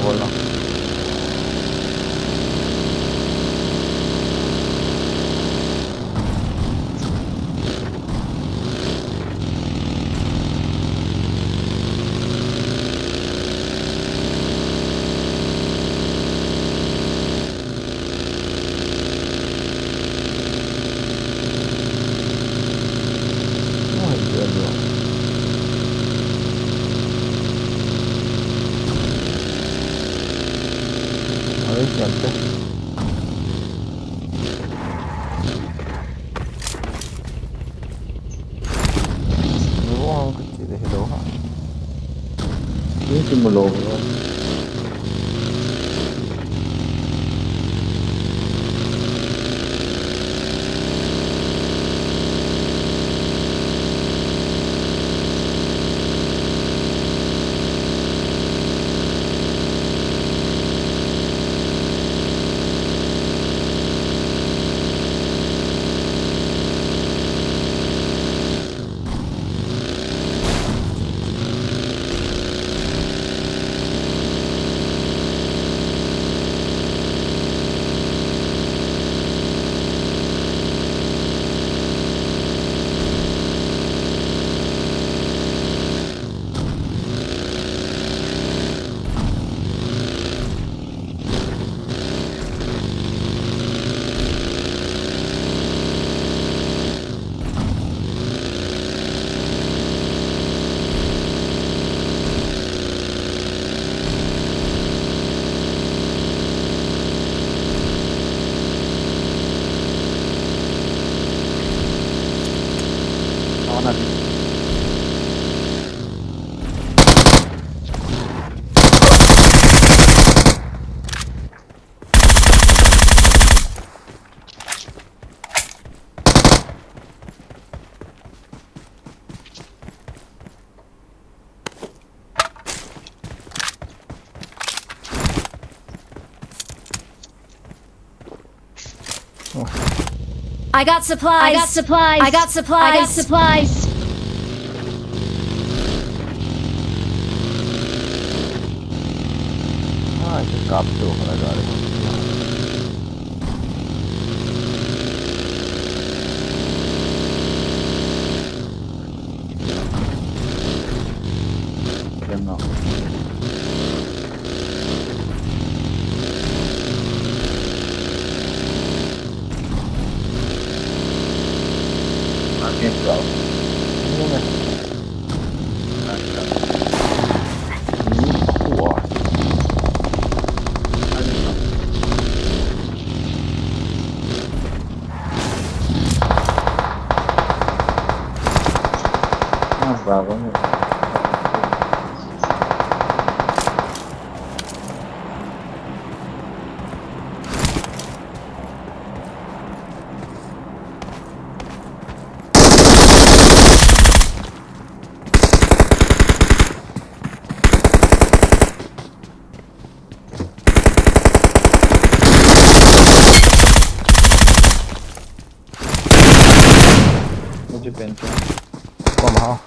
Ồ lắm. hjälpte. Nu var han kecil deh hello. Ini simulong. I got supplies. I got supplies. I got supplies. I got supplies. Ah, itu kapsul kalau ada. Edam Nah. Makin bro. Ini meh. Wah. Bravo. Mucho pencho. Kom här.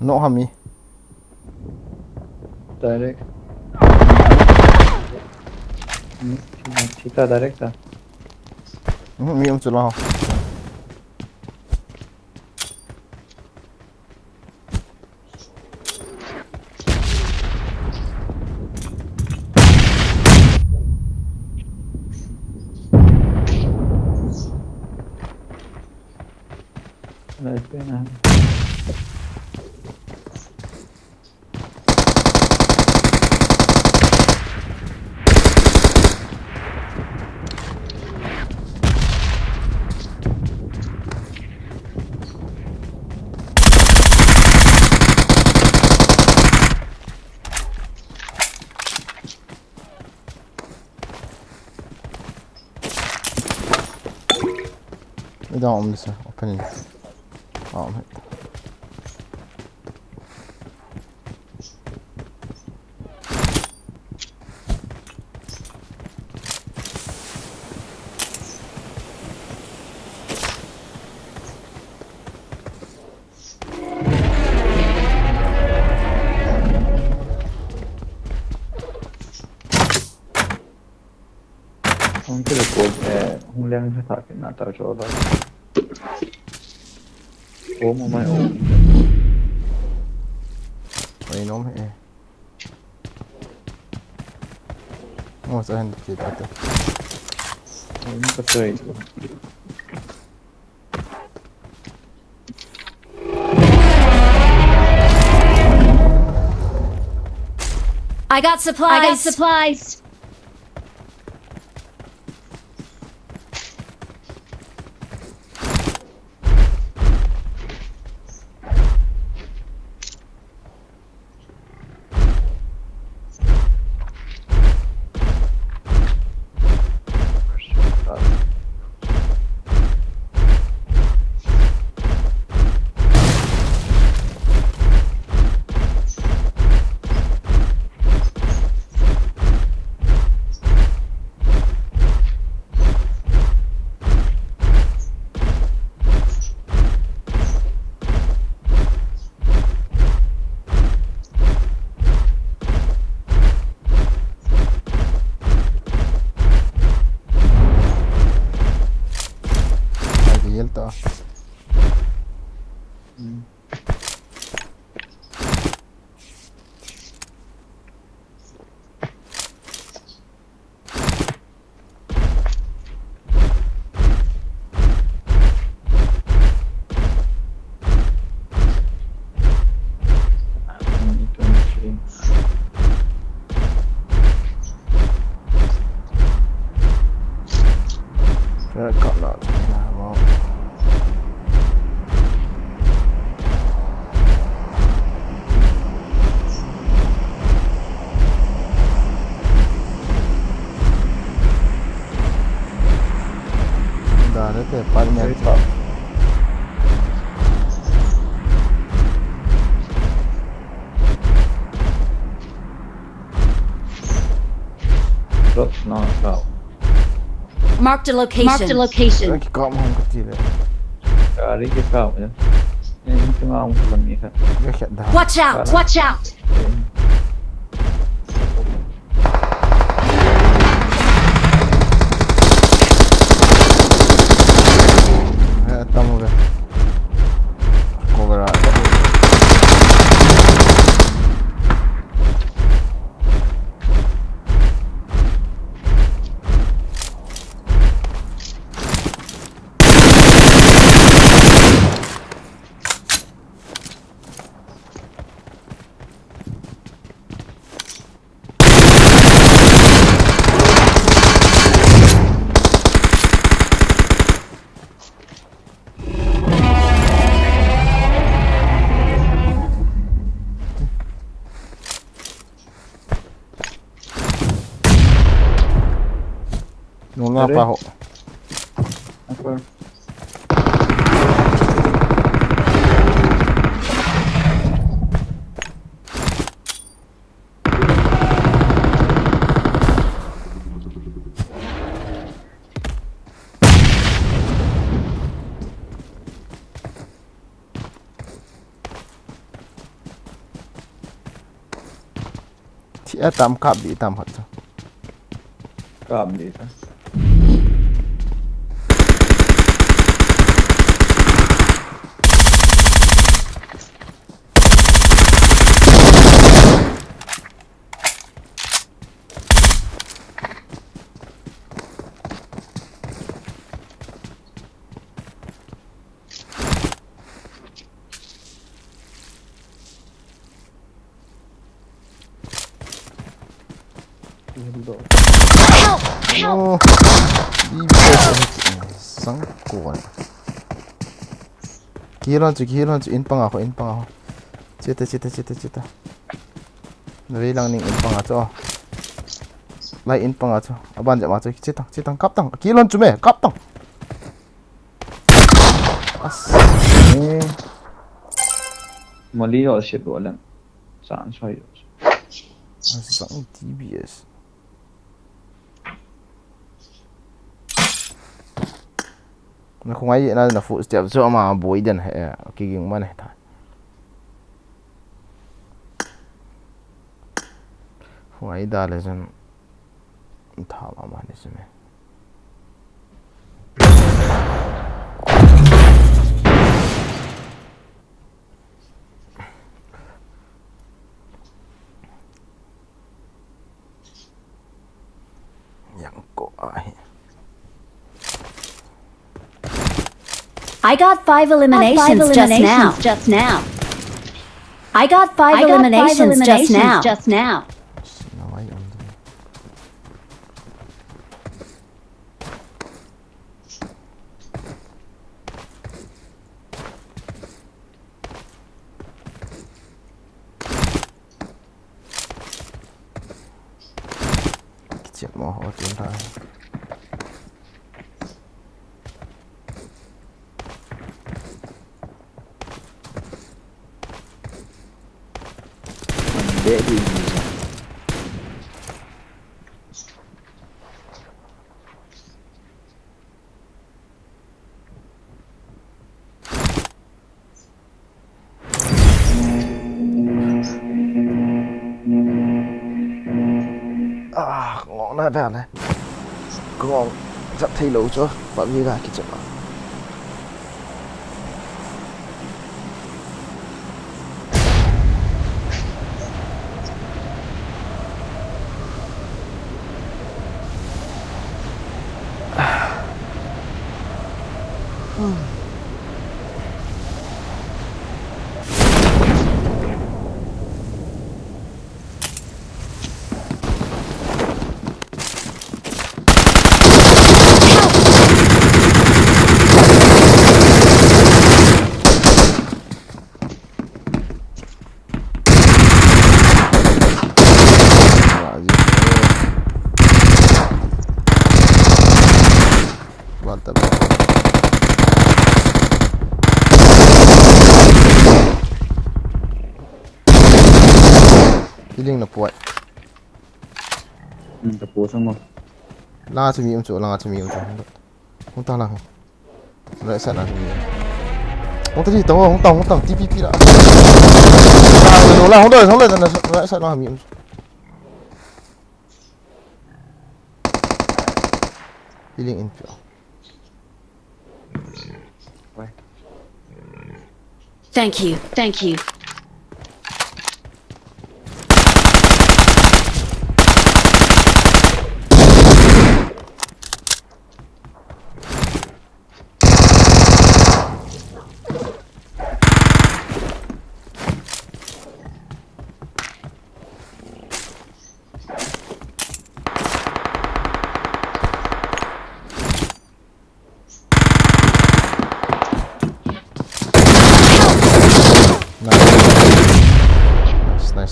Nok hami. Direct. Kita direct ta. Mi om chulo. Nice pena. Edam Nah opening. Ahmet. đang phải thở cái nào tao cho đó ốm mà mày ốm Ay no me. Vamos a gente que pata. ốm có tươi I got supplies. I got supplies. Ay yelta. Kaya cut lot. Wow. Dale palnya. rất nó đâu Marked a location. Marked a location. Lagi kau mau kecil ya. kali cái cầu nhá nhưng chúng ông làm gì hết Gak kayak dah. Watch out. Watch out. Estamos bien. Cobra. Nunggu apa ho? apa Chị Edam Nah bị Edam hết rồi. cầm gì ta Oh, DBS sangkuan. Kihilan tu inpang ako. Cita. Nabi lang ning inpang ato. Lai inpang ato. Aban jam ato. Cita kaptang. Kihilan tu me kaptang. As. mà lý do xịt đuổi lần sẵn xoay Sang DBS. Nó không ai vậy là phụ step cho mà bối đần hệ cái gì mà này thôi. Không ai đã là dân thảo mà này xem. I got 5 eliminations just now. I got 5 eliminations just now. Nào ấy ông. Chuyện mỏ họ tiến ra. Dễ gì Ngọn này về này. Cứ ngọn dặn thay lấu cho bạn như là cái chuyện đó. Mantap. Healing na puat. Tapos mo. Lang at sumiyon so, lang at sumiyon so. Punta lang. Right side na sumiyon. Punta dito, hong TPP lah. Hong dah, right side lang sumiyon. Healing in pure. Thank you.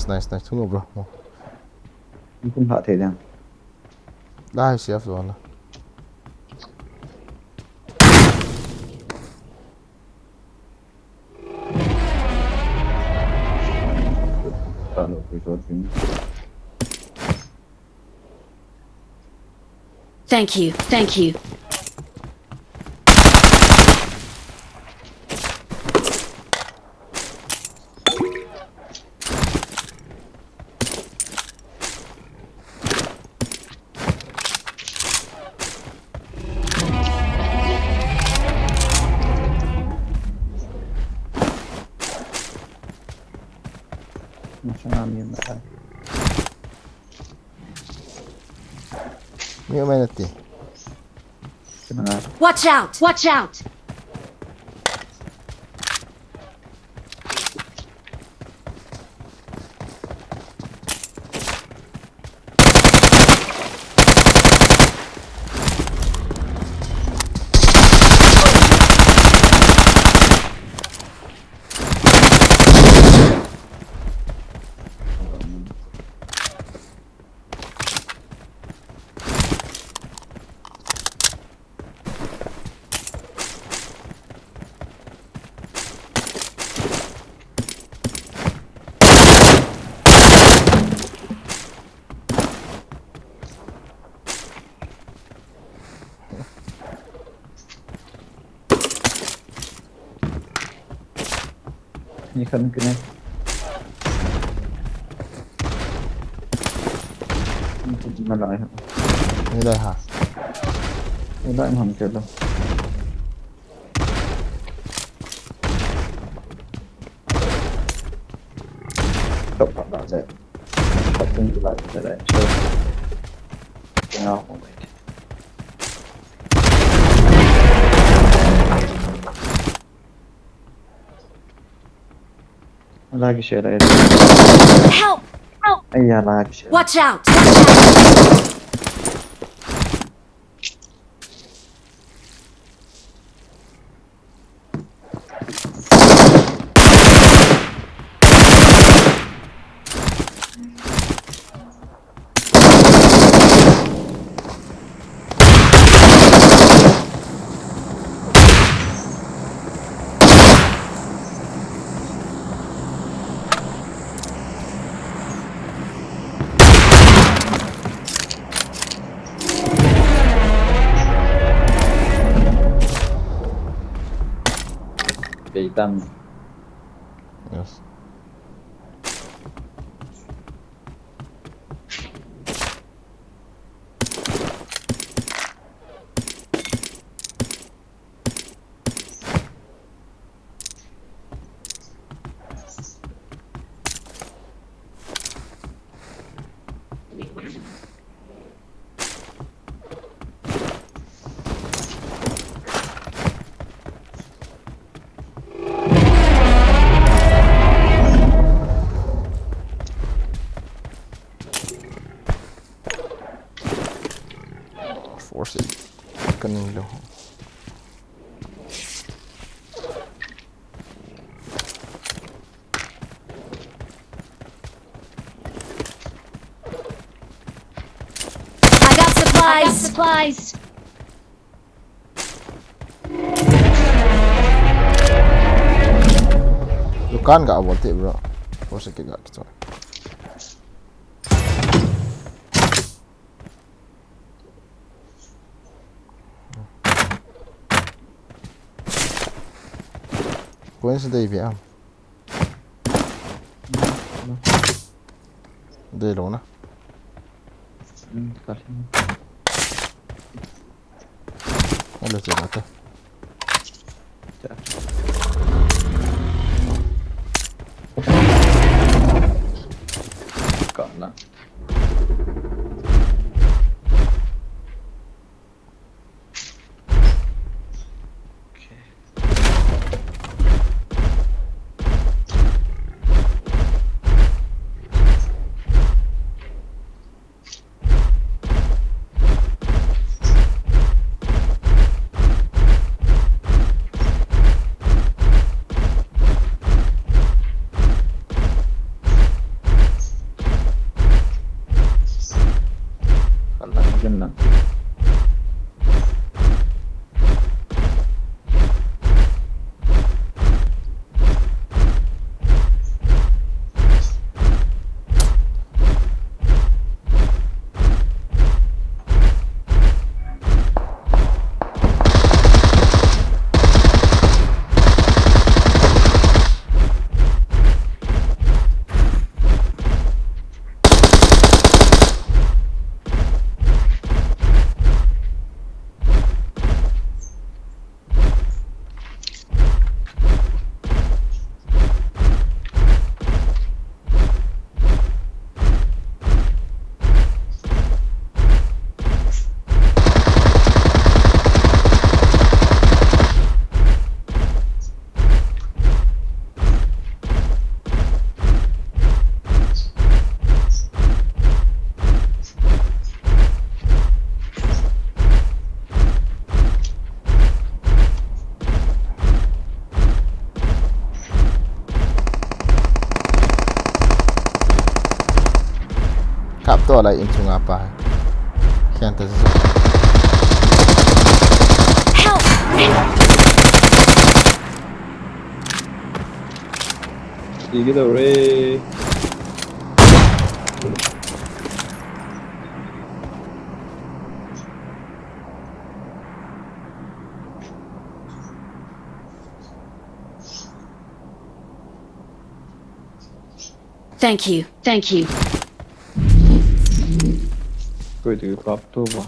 Nice. Tunggu bro. Không hạ thể rằng. Dah siap soalnya. Thank you. Ni main nanti. Watch out. Ni kan kena. Nó lại hả? Ni đây hả? Nó lại em không chết đâu. Động phạm đạo dậy. Tập trung lại sẽ lại chơi. Cái nào không vậy? Lagi siya rin. Help! Ay, lagi siya. Watch out! Edam. Yes. Force it. Kanilo. I got supplies. You can't get about it, bro. Force it gak gitu. Kunin sedih biar. Đây luôn á. Nó được chưa thế? Còn là dân là Kapto lah insung apa? Kian tersesat. Help! gì đâu đi Thank you. cười từ cọp thu vào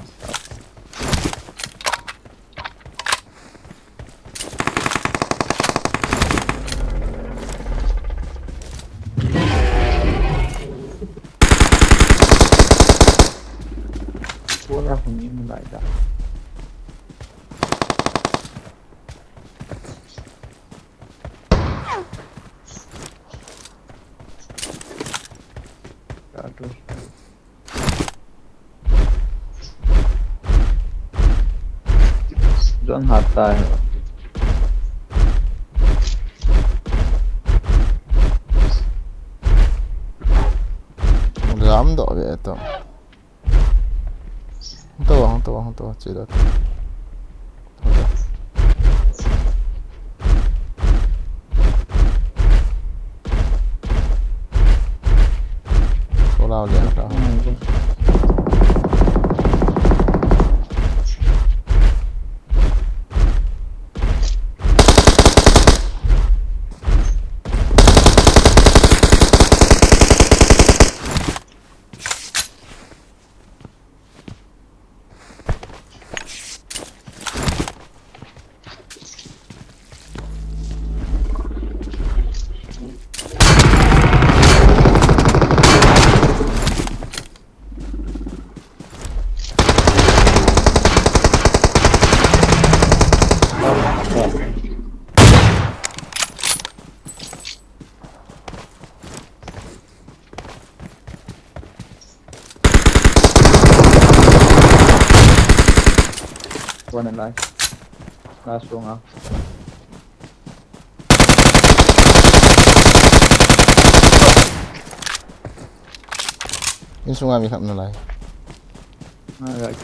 cuốn ra không những lại đã John hata है Làm đó vậy tao. Không to, chỉ được. Số lao liền đó. one and last one out Yung sungai mi khắp nơi này. right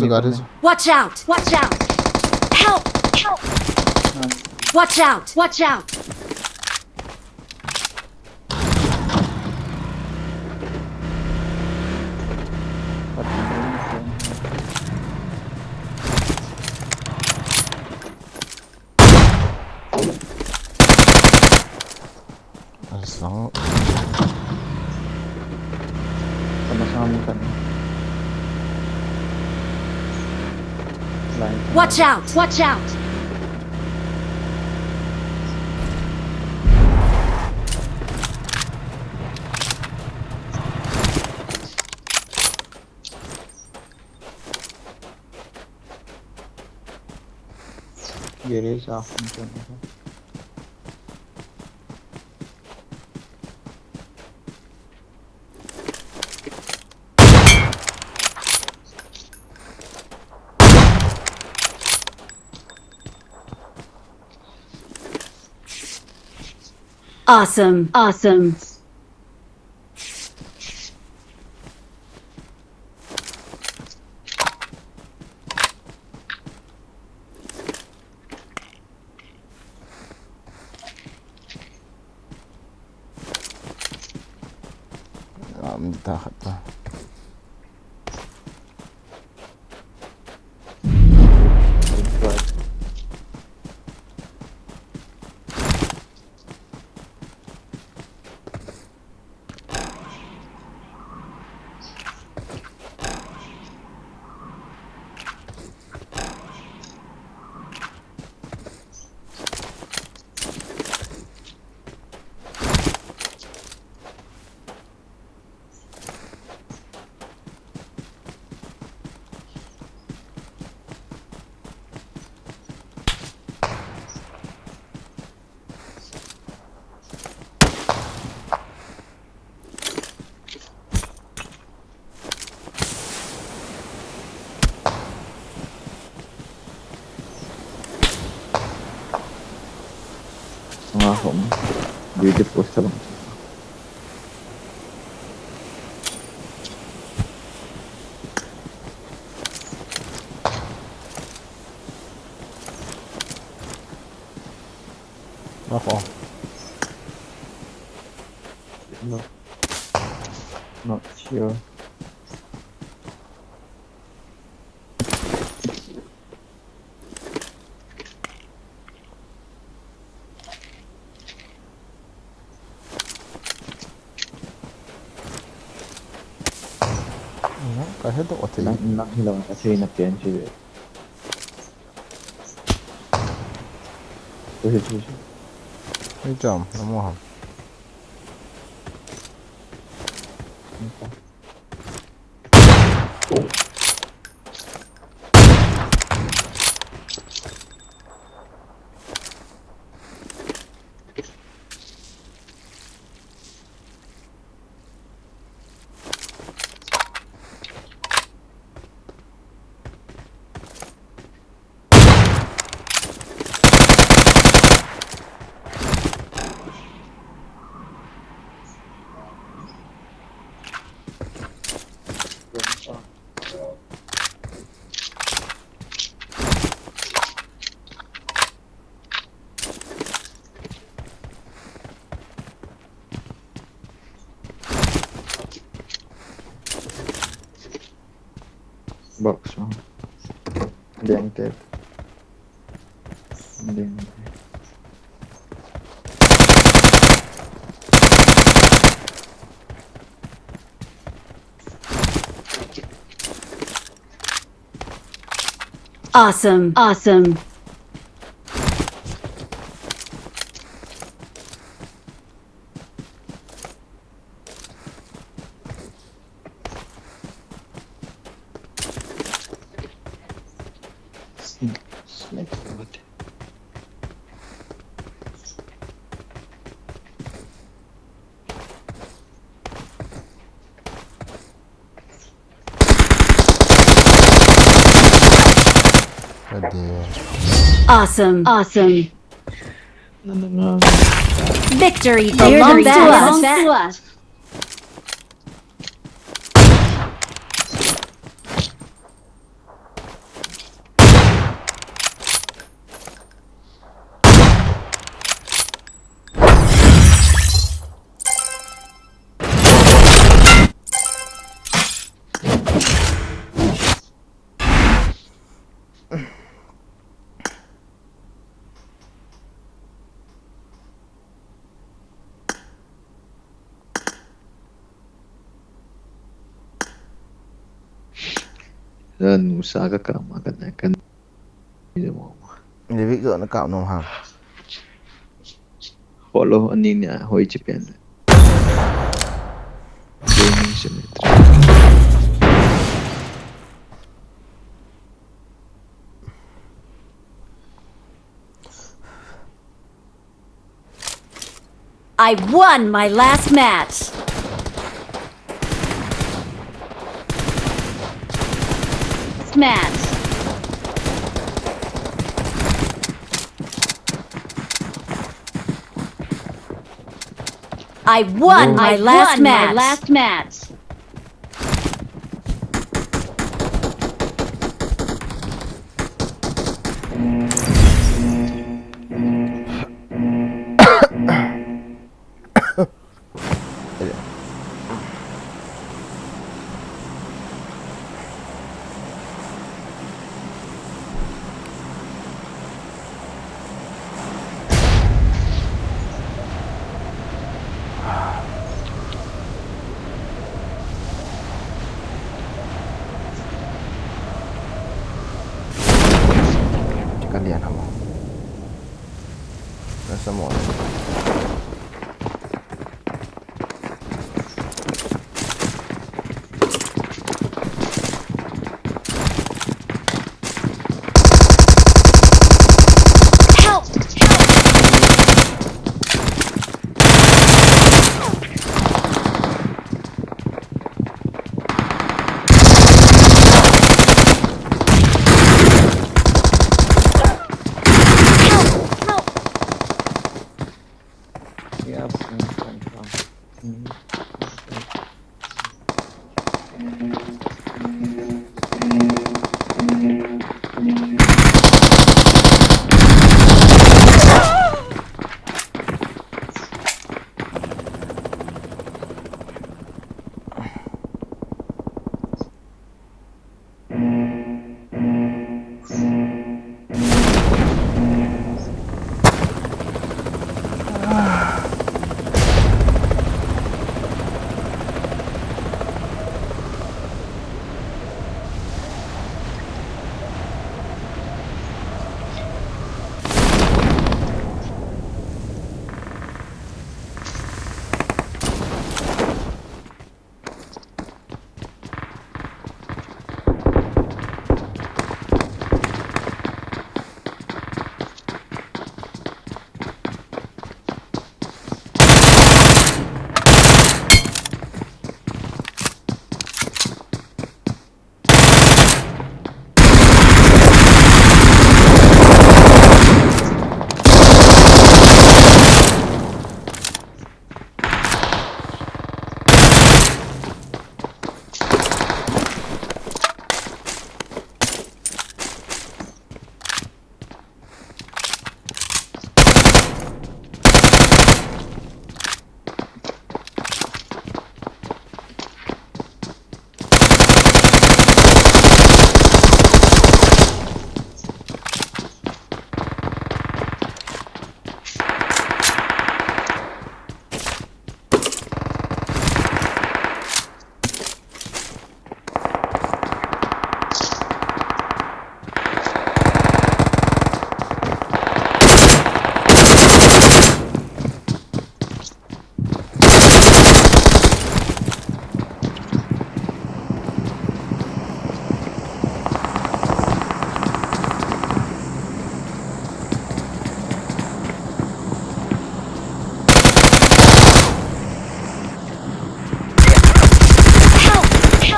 Got it. Watch out! Watch out! Help! Help! Watch out! Watch out! Sama sama kan Watch out! Watch out! garage off macam Awesome! Awesome! Takat pa. Ngahom di post lang Ako. not sure Kahit ako tayo. hilang kasi napian siya Susi May jam. Namuha. Box mo. Dented. Dented. Awesome. Awesome. Snake. What? Pwede. Awesome. Awesome. No. Victory belongs to us. Usaha ka makan kan. Livik juga nak kau nom ham. Follow ani niya hoy Japan. Gaming symmetry. I won my last match. Match. I won my last match. Kalian apa? Dan semua.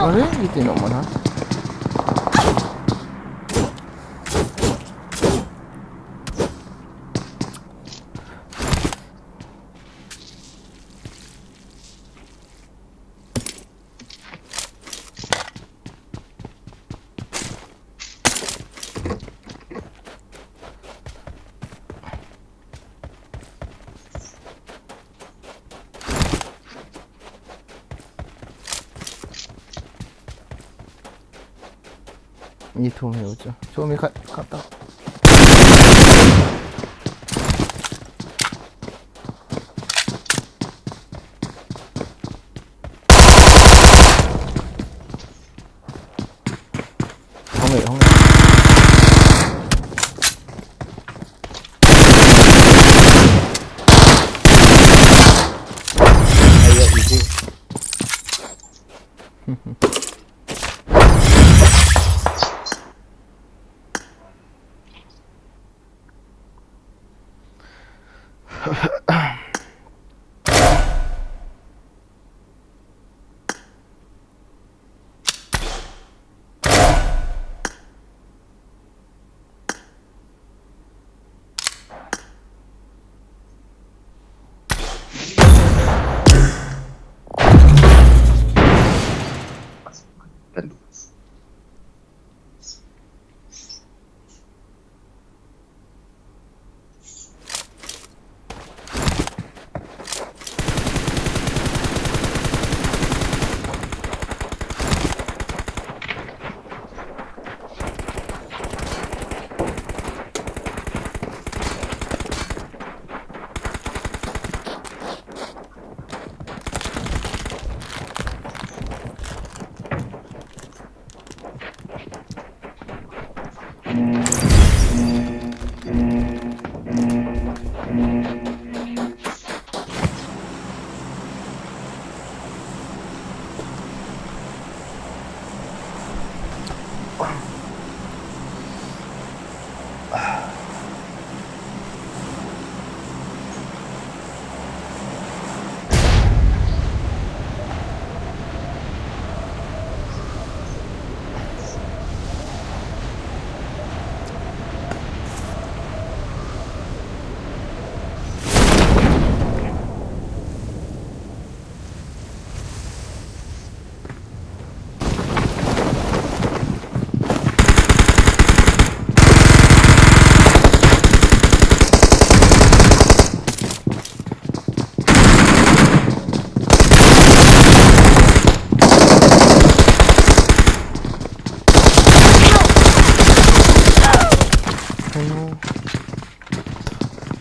Are gitu nak mana? Ni thùng hiểu chưa? Chỗ mi khát tao. Không nghĩ. Ayo easy.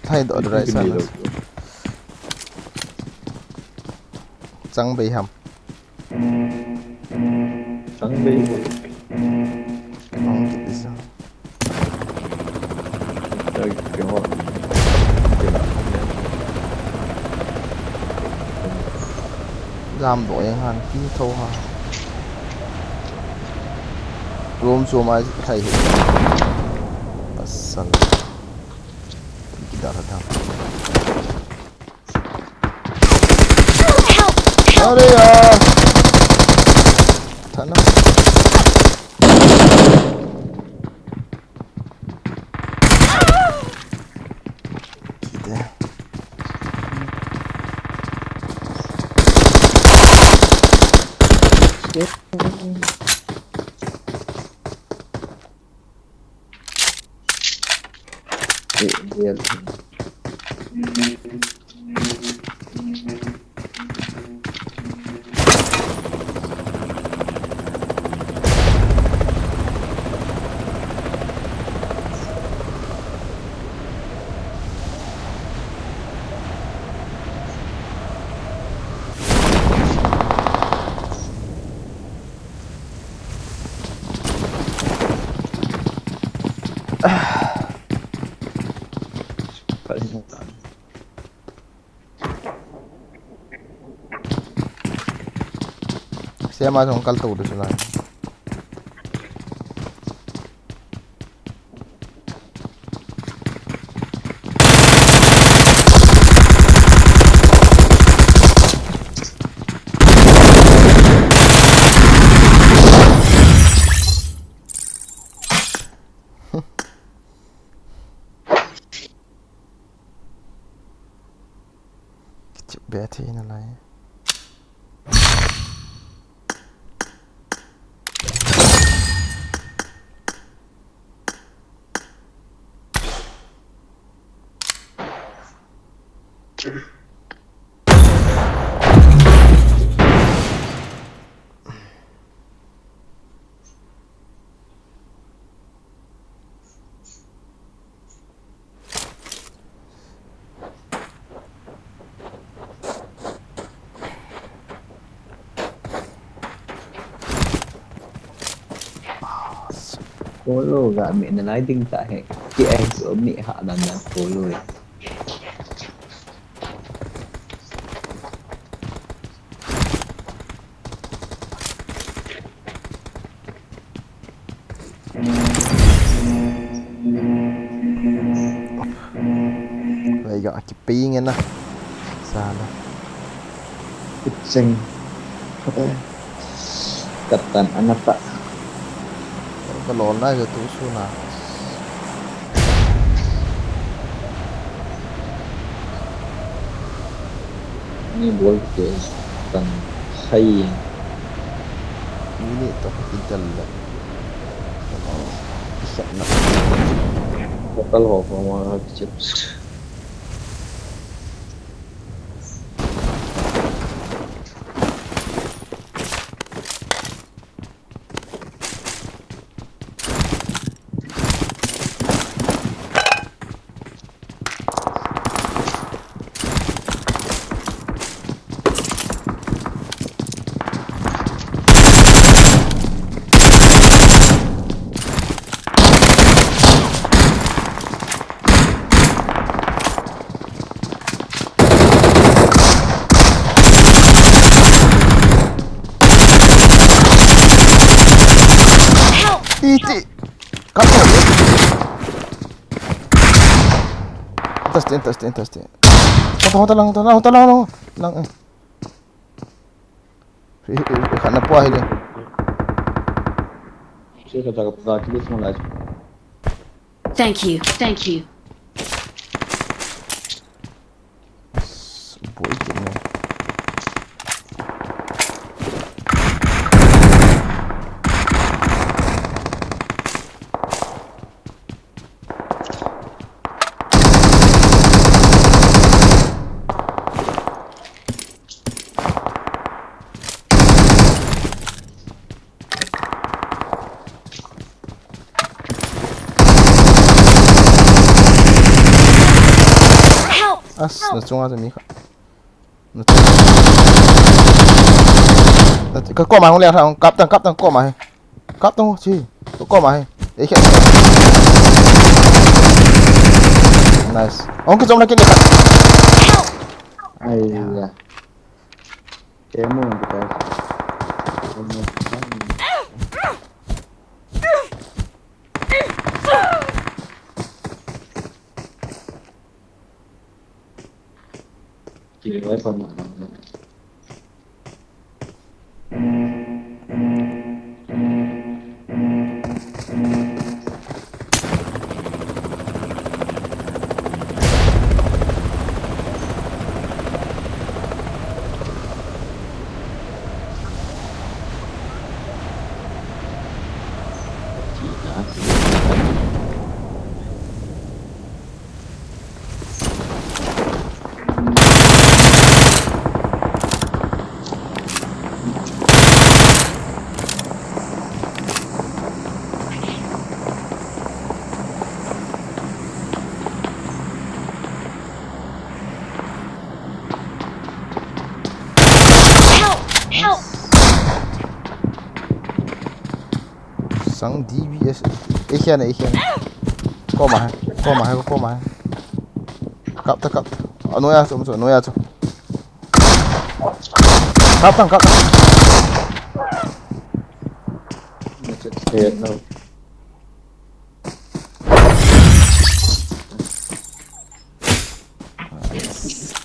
Thay đổi rồi sao? Trắng bị hầm. Trắng bị. Không kịp sao? Chơi kiểu họ. Giam đổi hàng kỹ thâu ha. Room số mai thay hết. Asal. Kita datang. Ada ya. Tanah. Kita. Iya. Saya masuk kal tu udah selesai. Betty na lai. Polo gak mi na lighting tak he. Ki so mi hak dan polo. Vậy gọi cái pi nghe nè. Sao nè. Kucing. Ketan anak tak. Cái lon này rồi tú su nào. Ni bol ke tan hay. Ini tuh kita lah. Bisa nak. Total ho sama chips. Iti. Kamu. Testing. Lang. Lang. Khana puah ini. Saya kata kata kita semua lagi. Thank you. Boy ini. As, nó chung ra mi khá. Nó chung. Cái qua mà không leo thằng cắp tầng qua mà. Cắp tầng chi? Qua mà. Đấy kìa. Nice. Ông cứ trong này kia đi. Ai ya. Kemo kita. Chỉ với phần nào. Sang DBS. Ikan. Qua mà. Cắp. Nói ra cho. Cắp. Thiệt đâu.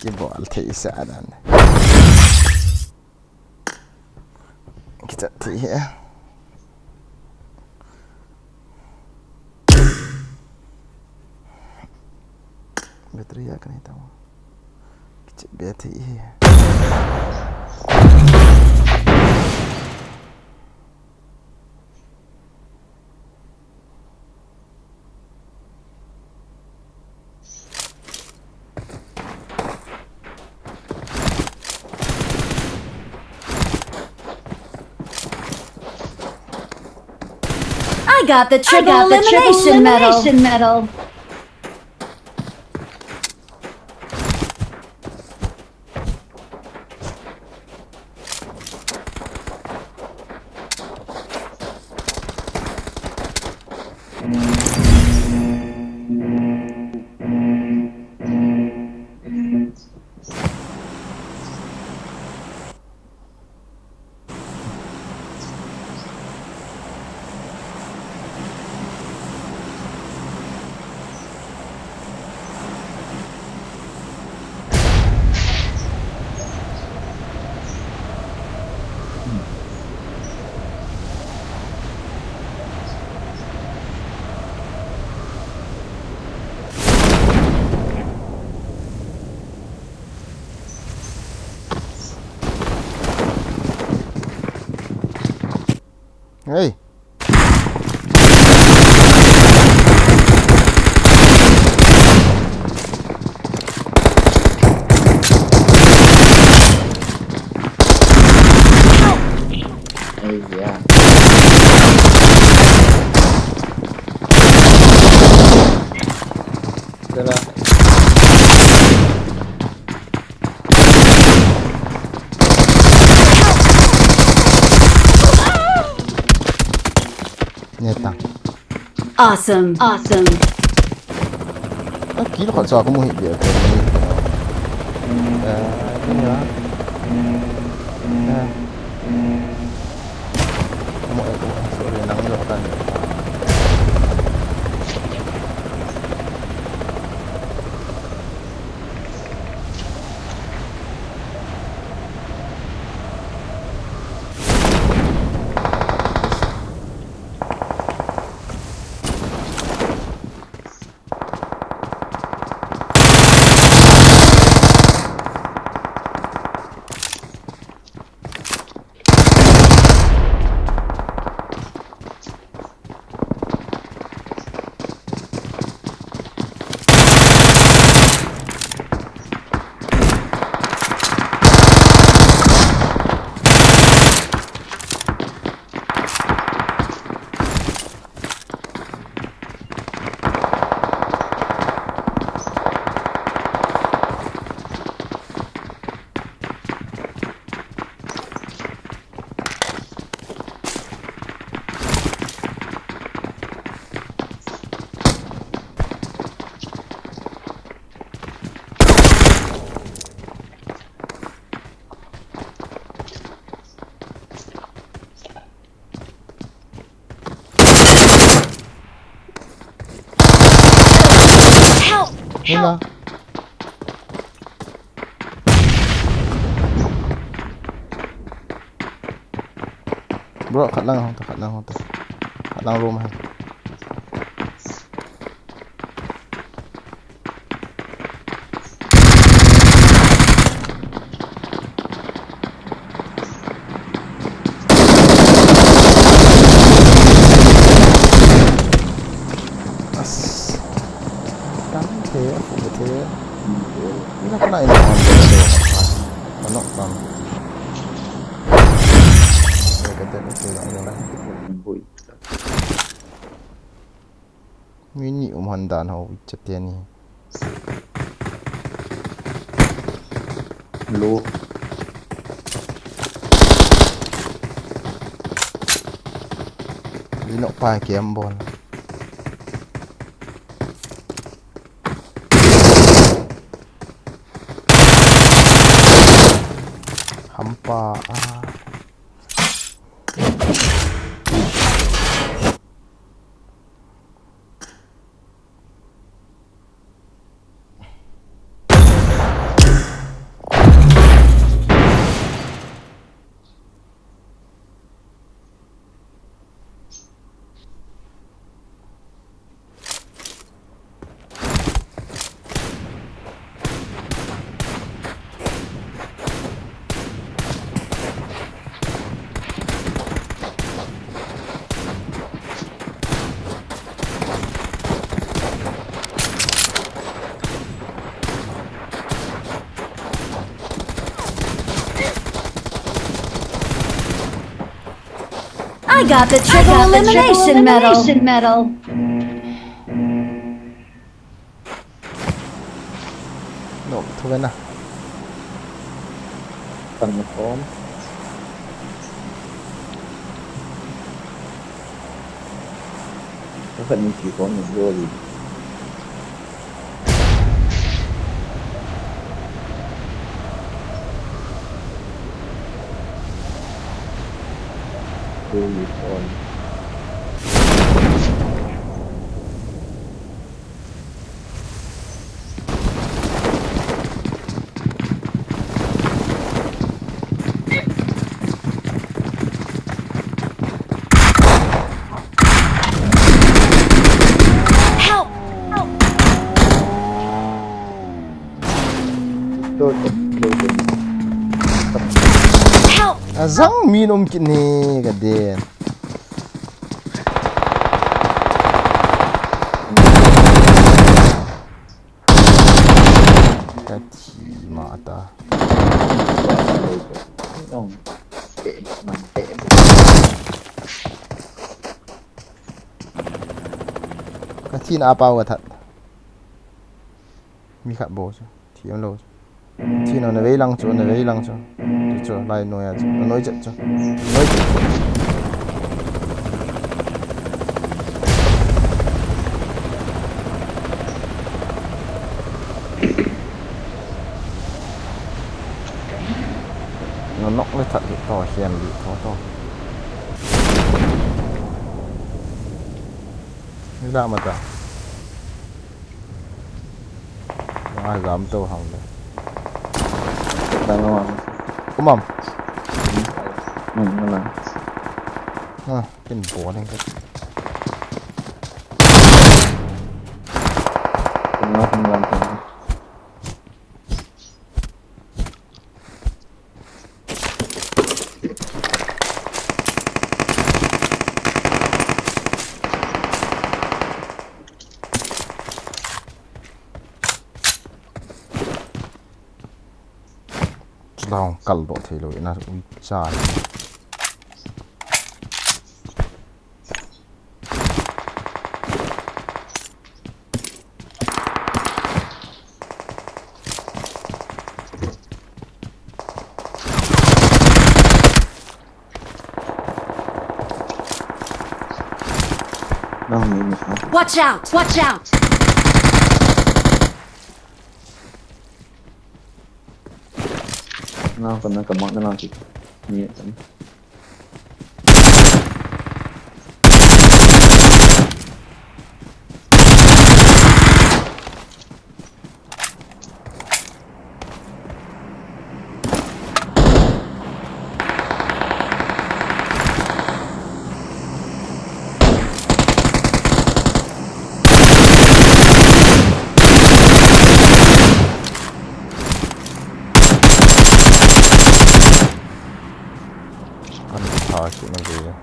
Cái bộ thị xã này. Kita thị ya. Baterai akan hitam. Betty. I got the triple elimination medal. Hey. Iya. Adalah Nyetang. Awesome. Gila kalau aku mau hit dia. Ini ya. Mau aku sorry nang lo kan. Hila. Bro, kat lang tu. Kat lang rumah. Betul. Ini kena ini Anak kan. Kata betul lah. Ini Handa hau chat ni. Lo. Ini nak pakai ambon. Hampa. I got the triple elimination medal. No, thôi bên nào. Cần một con. Có phần mình chỉ có một vô gì. Vô gì con. Help! Tôi Help! Azang minum kini kaden. Kaki mata. không kệ mình kệ Kaki na apa wa that. Mi khat bo chu. Thi am lo. Thi no na vei lang chu na vei lang chu. Chu lai no ya chu. Noi chat chu. Noi. Nó nóc lên thật to khen bị to như ra mà ta ai dám tàu hỏng đấy đang lo có mầm nó là cái bố này nó không làm gì lòng cẩn độ thì lỗi là dài nó không nghĩ sao Watch out! Watch out! nó còn nó cầm món nó làm gì nhẹ chấm ăn thả chuyện nó gì đấy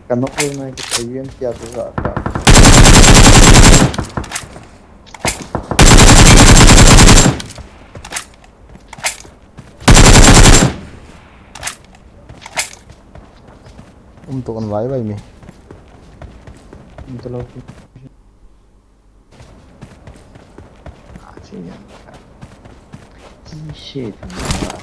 cầm nó lên này cái thấy viên kia tôi gọi cả tụi con váy vậy mình tôi lâu chỉ nhận机械他妈的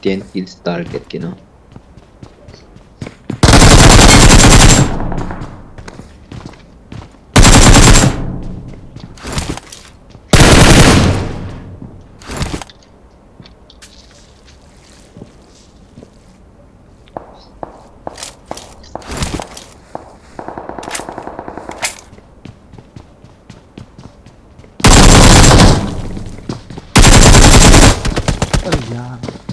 10 kills target, you know. Yeah.